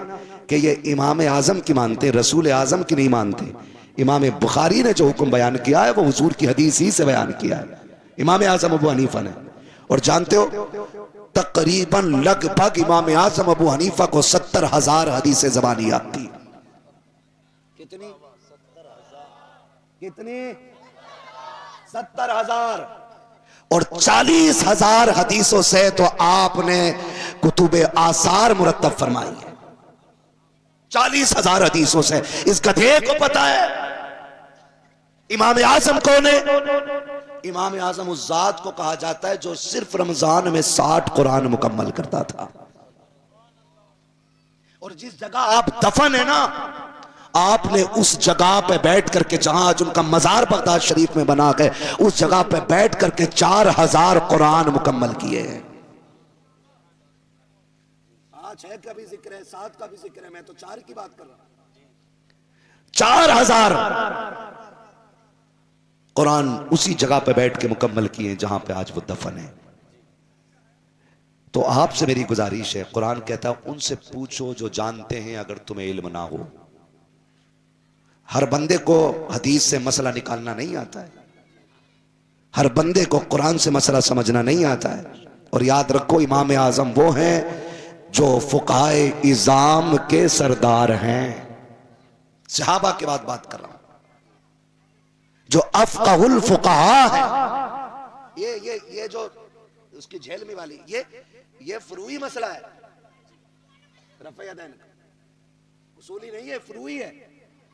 कि ये इमाम आजम की मानते हैं, रसूल आजम की नहीं मानते। इमाम बुखारी ने जो हुक्म बयान किया है वो हुजूर की हदीस ही से बयान किया है, इमाम आजम अबू हनीफा ने। और जानते हो तकरीबन लगभग इमाम आजम अबू हनीफा को 70,000 हदीसें ज़बानी आती। कितनी? 70,000। और 40,000 हदीसों से तो आपने कुतुबे आसार मुरत्तब फरमाई है। 40,000 हदीसों से। इस गधे को पता है इमाम आजम कौन है? इमाम आजम उस जात को कहा जाता है जो सिर्फ रमजान में 60 कुरान मुकम्मल करता था। और जिस जगह आप दफन है ना, आपने उस जगह पे बैठ करके, जहां आज उनका मजार बगदाद शरीफ में बना गए, उस जगह पे बैठ करके 4000 कुरान मुकम्मल किए हैं। 6 का भी जिक्र है, 7 का भी जिक्र है, मैं तो 4 की बात कर रहा हूं। 4000 कुरान उसी जगह पे बैठ के मुकम्मल किए जहां पे आज वो दफन है। तो आपसे मेरी गुजारिश है, कुरान कहता है उनसे पूछो जो जानते हैं अगर तुम्हें इल्म ना हो। हर बंदे को हदीस से मसला निकालना नहीं आता है, हर बंदे को कुरान से मसला समझना नहीं आता है। और याद रखो इमाम आजम वो हैं जो फुकाए इज़ाम के सरदार हैं। सहाबा के बाद बात कर रहा हूं, जो अफ़क़हुल फुक़हा है। ये जो उसकी झेलमी वाली, ये फुरूई मसला है, रफ़े यदैन का उसूली नहीं है, फुरूई है।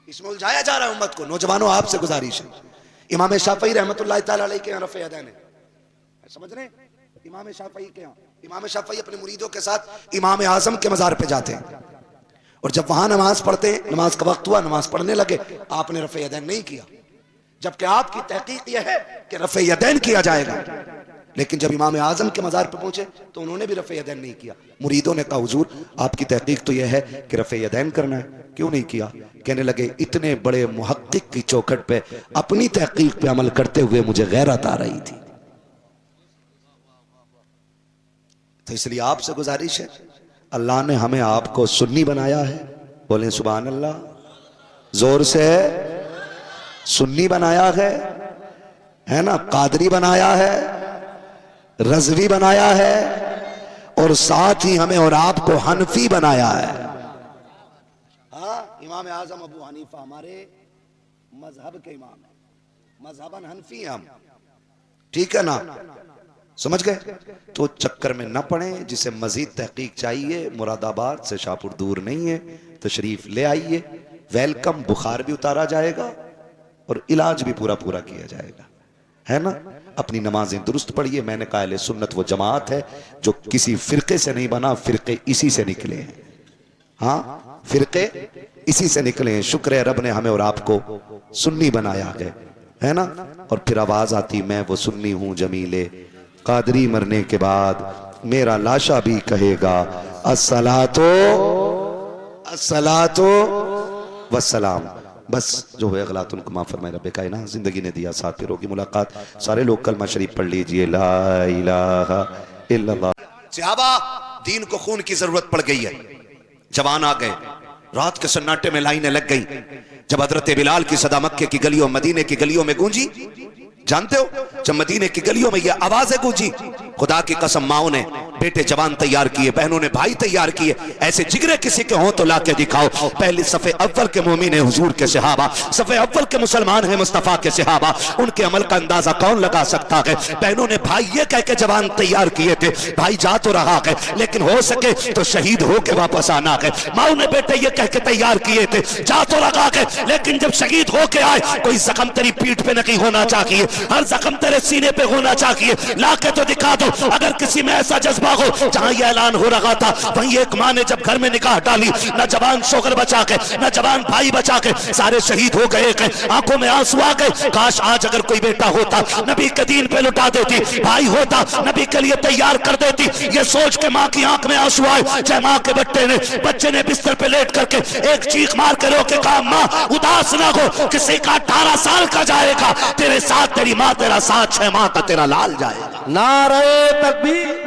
इसमें उलझाया जा रहा है उम्मत को। नौजवानों आपसे गुजारिश है, इमाम शाफई रहमतुल्लाह तआला अलैह के यहाँ रफ़े यदैन है, समझ रहे? इमाम शाफई के यहाँ, इमाम शाफई अपने मुरीदों के साथ इमाम आजम के मजार पे जाते हैं, और जब वहां नमाज पढ़ते हैं, नमाज का वक्त हुआ, नमाज पढ़ने लगे, आपने रफ़े यदैन नहीं किया, जबकि आपकी तहकीक यह है कि रफ़े यदैन किया जाएगा। लेकिन जब इमाम आजम के मजार पर पहुंचे तो उन्होंने भी रफ़े यदैन नहीं किया। मुरीदों ने कहा हुजूर आपकी तहकीक तो यह है कि रफ़े यदैन करना है, क्यों नहीं किया? कहने लगे इतने बड़े मुहक्किक की चौखट पे अपनी तहकीक पे अमल करते हुए मुझे गैरत आ रही थी। तो इसलिए आपसे गुजारिश है, अल्लाह ने हमें आपको सुन्नी बनाया है, बोले सुभान अल्लाह, जोर से सुन्नी बनाया है ना, कादरी बनाया है, रज़वी बनाया है, और साथ ही हमें और आपको हनफी बनाया है। हाँ, इमाम आजम अबू हनीफा हमारे मजहब के इमाम है, मजहबन हनफी हैं हम, ठीक है ना? समझ गए? तो चक्कर में न पड़े। जिसे मजीद तहकीक चाहिए, मुरादाबाद से शाहपुर दूर नहीं है, तशरीफ ले आइए, वेलकम। बुखार भी उतारा जाएगा और इलाज भी पूरा पूरा किया जाएगा, है ना? अपनी नमाजें दुरुस्त पढ़िए। मैंने कहा अहले सुन्नत वो जमात है जो किसी फिरके से नहीं बना, फिरके इसी से निकले हैं। हाँ, फिरके इसी से निकले हैं। शुक्र है रब ने हमें और आपको सुन्नी बनाया है ना? और फिर आवाज आती, मैं वो सुन्नी हूं जमीले, कादरी मरने के बाद मेरा लाशा भी कहेगा अस्सलातो अस्सलातो वस्सलाम। बस जो है गलत उनको माफ फरमाए रब्बे कायनात। जिंदगी ने दिया, साथ फिर होगी मुलाकात। सारे लोग कलमा शरीफ पढ़ लीजिए, ला इलाहा इल्लल्लाह। सहाबा दीन को खून की जरूरत पड़ गई है, जवान आ गए, रात के सन्नाटे में लाइनें लग गई। जब हजरत बिलाल की सदा मक्के की गलियों, मदीने की गलियों में गूंजी, जानते हो, जब मदीने की गलियों में ये आवाजें गूंजी, खुदा की कसम माओ ने बेटे जवान तैयार किए, बहनों ने भाई तैयार किए, ऐसे जिगरे किसी के हों तो लाके दिखाओ। पहले सफे अव्वल के मोमिन है हुजूर के सहाबा, सफे अव्वल के मुसलमान है मुस्तफा के सहाबा, उनके अमल का अंदाजा कौन लगा सकता है। बहनों ने भाई ये कह के जवान तैयार किए थे, भाई जा तो रहा है लेकिन हो सके तो शहीद होके वापस आना है। माओ ने बेटे ये कह के तैयार किए थे, जा तो रहा है लेकिन जब शहीद होके आए कोई जख्म तेरी पीठ पे नहीं होना चाहिए, हर जख्म तेरे सीने पे होना चाहिए, लाके तो दिखा दो। अगर किसी में ऐसा जज्बा हो, जहां यह ऐलान हो रहा था वहीं एक मां ने जब घर में निकाह डाली, न जवान शोगर बचा के, न जवान भाई बचा के, सारे शहीद हो गए, आंखों में आंसू आ गए। काश आज अगर कोई बेटा होता नबी के दीन पे लुटा देती, भाई होता नबी के लिए तैयार कर देती। ये सोच के मां की आंख में आंसू आए, चाहे मां के बच्चे ने बिस्तर पे लेट करके एक चीख मार के रोके कहा, मां उदास ना हो, किसी का 18 साल का जाएगा तेरे साथ, तेरी मां तेरा साथ, 6 माह का तेरा लाल जाएगा। नारे तकबीर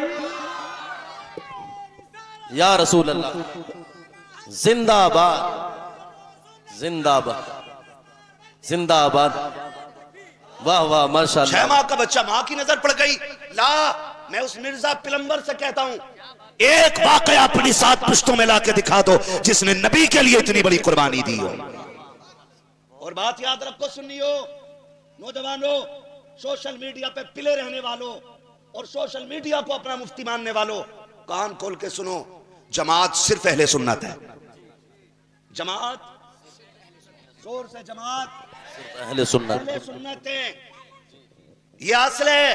या रसूल अल्लाह, जिंदाबाद जिंदाबाद जिंदाबाद। वाह वाह माशाअल्लाह। 6 माह का बच्चा, मां की नजर पड़ गई। ला, मैं उस मिर्जा पिलंबर से कहता हूं, एक वाकया अपनी 7 पुश्तों में लाके दिखा दो जिसने नबी के लिए इतनी बड़ी कुर्बानी दी हो। और बात याद रखो सुनियो नौजवानों, सोशल मीडिया पे पिले रहने वालों और सोशल मीडिया को अपना मुफ्ती मानने वालों, कान खोल के सुनो, जमात सिर्फ अहले सुन्नत है। जमात, जोर से जमात अहले सुन्नत है, ये असल है।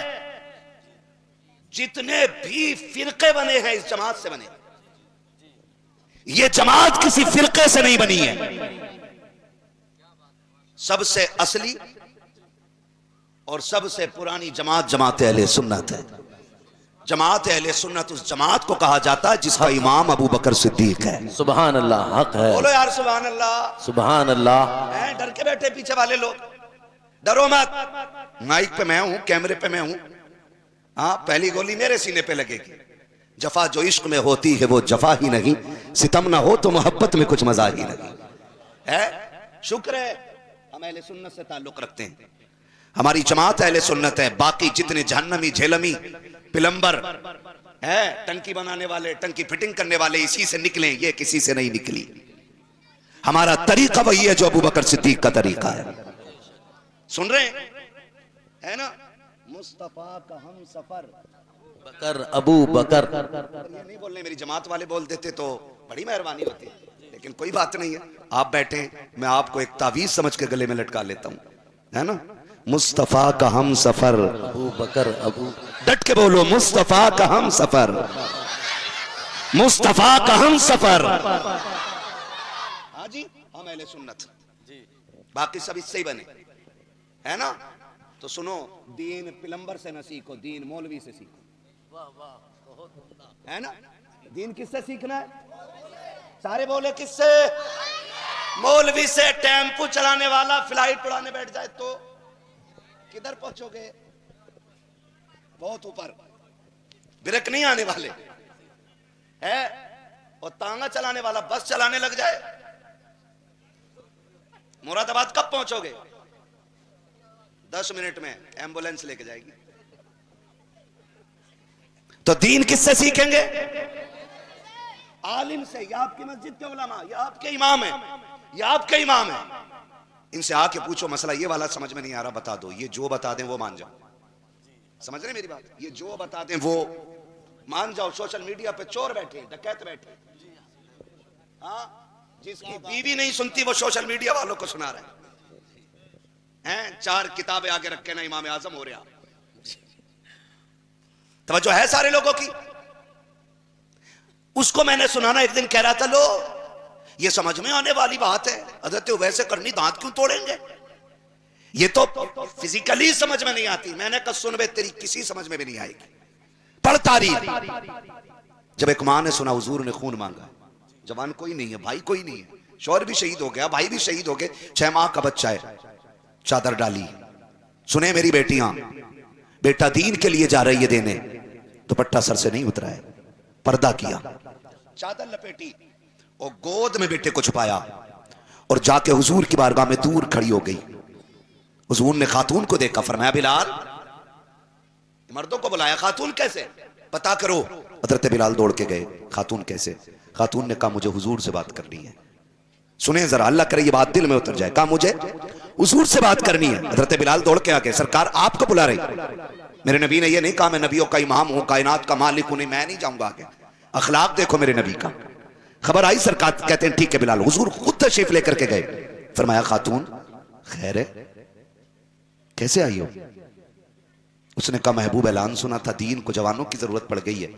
जितने भी फिरके बने हैं इस जमात से बने, ये जमात किसी फिरके से नहीं बनी है। सबसे असली और सबसे पुरानी जमात जमात अहले सुन्नत है। जमात अहले सुन्नत उस जमात को कहा जाता है जिसका इमाम अबू बकर सिद्दीक है। सुभान अल्लाह, हक है। बोलो यार सुभान अल्लाह, सुभान अल्लाह। डर के बैठे पीछे वाले लोग, डरो मत, माइक पे मैं हूं, कैमरे पे मैं हूं। हाँ, पहली गोली मेरे सीने पे लगेगी। जफा जो इश्क में होती है वो जफा ही नहीं, सितम ना हो तो मोहब्बत में कुछ मजा ही नहीं है। शुक्र है हम अहले सुन्नत से ताल्लुक रखते हैं, हमारी जमात अहले सुन्नत है। बाकी जितने जहन्नमी झेलमी पिलंबर है, टंकी बनाने वाले, टंकी फिटिंग करने वाले, इसी से निकले, ये किसी से नहीं निकली। हमारा तरीका वही है जो अबू बकर सिद्दीक का तरीका है। सुन रहे है ना, मुस्तफा का हम सफर बकर अबू बकर। ये नहीं बोलने, मेरी जमात वाले बोल देते तो बड़ी मेहरबानी होती, लेकिन कोई बात नहीं है। आप बैठे, मैं आपको एक तावीज समझ के गले में लटका लेता हूं, है ना। मुस्तफा का हम सफर, अबू बकर अबू, डट के बोलो, मुस्तफा का हम सफर, मुस्तफा का हम सफर। हाँ जी, हम अहले सुन्नत, बाकी सब इससे ही बने, है ना। तो सुनो, दीन पिलंबर से न सीखो, दीन मौलवी से सीखो, है ना। दीन किससे सीखना है? सारे बोले किससे? मौलवी से। टेम्पो चलाने वाला फ्लाइट उड़ाने बैठ जाए तो किधर पहुंचोगे? बहुत ऊपर, ब्रेक नहीं आने वाले है। और तांगा चलाने वाला बस चलाने लग जाए, मुरादाबाद कब पहुंचोगे? 10 मिनट में एम्बुलेंस लेके जाएगी। तो दीन किससे सीखेंगे? आलिम से। ये आपकी मस्जिद के उलमा, ये आपके इमाम है, ये आपके इमाम है। इनसे आके पूछो मसला ये वाला समझ में नहीं आ रहा, बता दो। ये जो बता दें वो मान जाओ, समझ रहे मेरी बात? ये जो बता दें वो मान जाओ। सोशल मीडिया पे चोर बैठे, डकैत बैठे, हाँ, जिसकी बीवी नहीं सुनती वो सोशल मीडिया वालों को सुना रहे हैं। 4 किताबें आगे रखे ना, इमाम आजम हो रहा। तवज्जो है सारे लोगों की? उसको मैंने सुनाना, एक दिन कह रहा था, लो ये समझ में आने वाली बात है, हजरत वैसे करनी, दांत क्यों तोड़ेंगे? ये तो फिजिकली समझ में नहीं आती। मैंने कहा सुन बे, तेरी किसी समझ में भी नहीं आएगी। पढ़ तारीख। जब एक मां ने सुना हुजूर ने खून मांगा, जवान कोई नहीं है, भाई कोई नहीं है, शौहर भी शहीद हो गया, भाई भी शहीद हो गए, 6 माह का बच्चा है, चादर डाली। सुने मेरी बेटियां, बेटा दीन के लिए जा रही है देने, दुपट्टा सर से नहीं उतरा है, पर्दा किया, चादर लपेटी, और गोद में बेटे को छुपाया और जाके हुजूर की बारगाह में दूर खड़ी हो गई। हुजूर ने खातून को देखा, फरमाया बिलाल, मर्दों को बुलाया, खातून कैसे, पता करो। हजरत बिलाल दौड़ के गए, खातून कैसे? खातून ने कहा मुझे हुजूर से बात करनी है। सुने जरा, अल्लाह करे ये बात दिल में उतर जाए। कहा मुझे हुजूर से बात करनी है। हजरत बिलाल दौड़ के आ गए, सरकार आपको बुला रही। मेरे नबी ने ये नहीं कहा मैं नबियों का इमाम हूं, कायनात का मालिक हूं, नहीं मैं नहीं जाऊंगा आगे। अखलाक देखो मेरे नबी का। खबर आई, सरकार कहते हैं ठीक है बिलाल। हुजूर खुद तशरीफ लेकर के गए, फरमाया खातून खैर है, कैसे आई हो? उसने कहा महबूब ऐलान सुना था, दीन को जवानों की जरूरत पड़ गई है।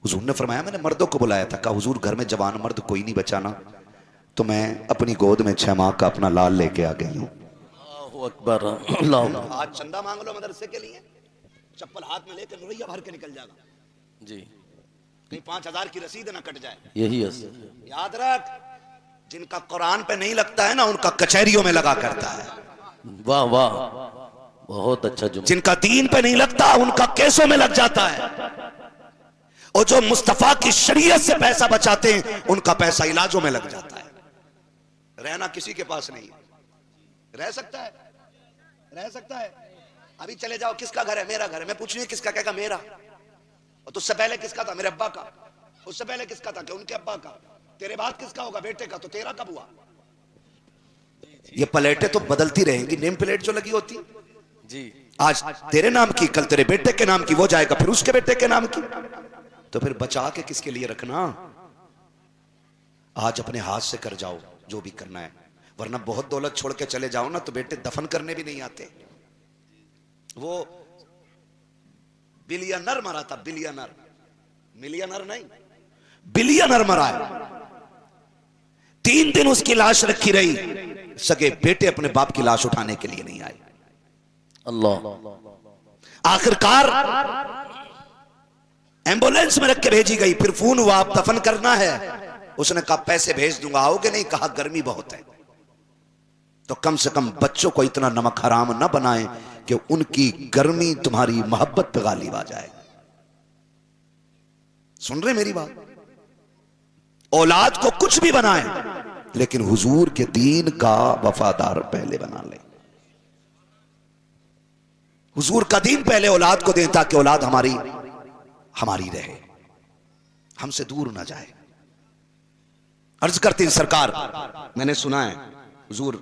हुजूर ने फरमाया मैंने मर्दों को बुलाया था। कहा हुजूर घर में जवान मर्द कोई नहीं बचाना, तो मैं अपनी गोद में 6 माह का अपना लाल लेके आ गई हूं। अकबर। आज चंदा मांग लो मदरसे के लिए, चप्पल हाथ में लेकर रुपया भर के निकल जाएगा जी, कहीं 5000 की रसीद ना कट जाए। यही है। याद रख, जिनका कुरान पे नहीं लगता है ना, उनका कचहरियों में लगा करता है। वाह वाह, बहुत अच्छा जुमला। जिनका दीन पे नहीं लगता उनका केसों में लग जाता है, और जो मुस्तफा की शरीयत से पैसा बचाते हैं उनका पैसा इलाजों में लग जाता है। रहना किसी के पास नहीं है, रह सकता है, रह सकता है। अभी चले जाओ, किसका घर है? मेरा घर है। मैं पूछ रही हूं किसका, कहेगा मेरा। और तुझसे पहले किसका था? मेरे अब्बा का। उससे पहले किसका था? कि उनके अब्बा का। तेरे बाद किसका होगा? बेटे का। तो तेरा कब हुआ? ये प्लेटें तो बदलती रहेंगी, नेम प्लेट जो लगी होती जी, आज तेरे नाम की, कल तेरे बेटे के नाम की, वो जाएगा फिर उसके बेटे के नाम की। तो फिर बचा के किसके लिए रखना? आज अपने हाथ से कर जाओ जो भी करना है, वरना बहुत दौलत छोड़ के चले जाओ ना तो बेटे दफन करने भी नहीं आते। वो बिलियनर मरा था, बिलियनर, मिलियनर नहीं, बिलियनर मरा है। 3 दिन उसकी लाश रखी रही, सगे बेटे अपने बाप की लाश उठाने के लिए नहीं आए। अल्लाह। आखिरकार एम्बुलेंस में रख के भेजी गई, फिर फोन हुआ आप दफन करना है। उसने कहा पैसे भेज दूंगा, आओगे? नहीं। कहा गर्मी बहुत है। तो कम से कम बच्चों को इतना नमक हराम ना बनाएं कि उनकी गर्मी तुम्हारी मोहब्बत पे गालिब आ जाए। सुन रहे मेरी बात? औलाद को कुछ भी बनाएं, लेकिन हुजूर के दीन का वफादार पहले बना ले। हुजूर का दीन पहले औलाद को दें, ताकि औलाद हमारी रहे, हमसे दूर ना जाए। अर्ज करती सरकार, मैंने सुना है हुजूर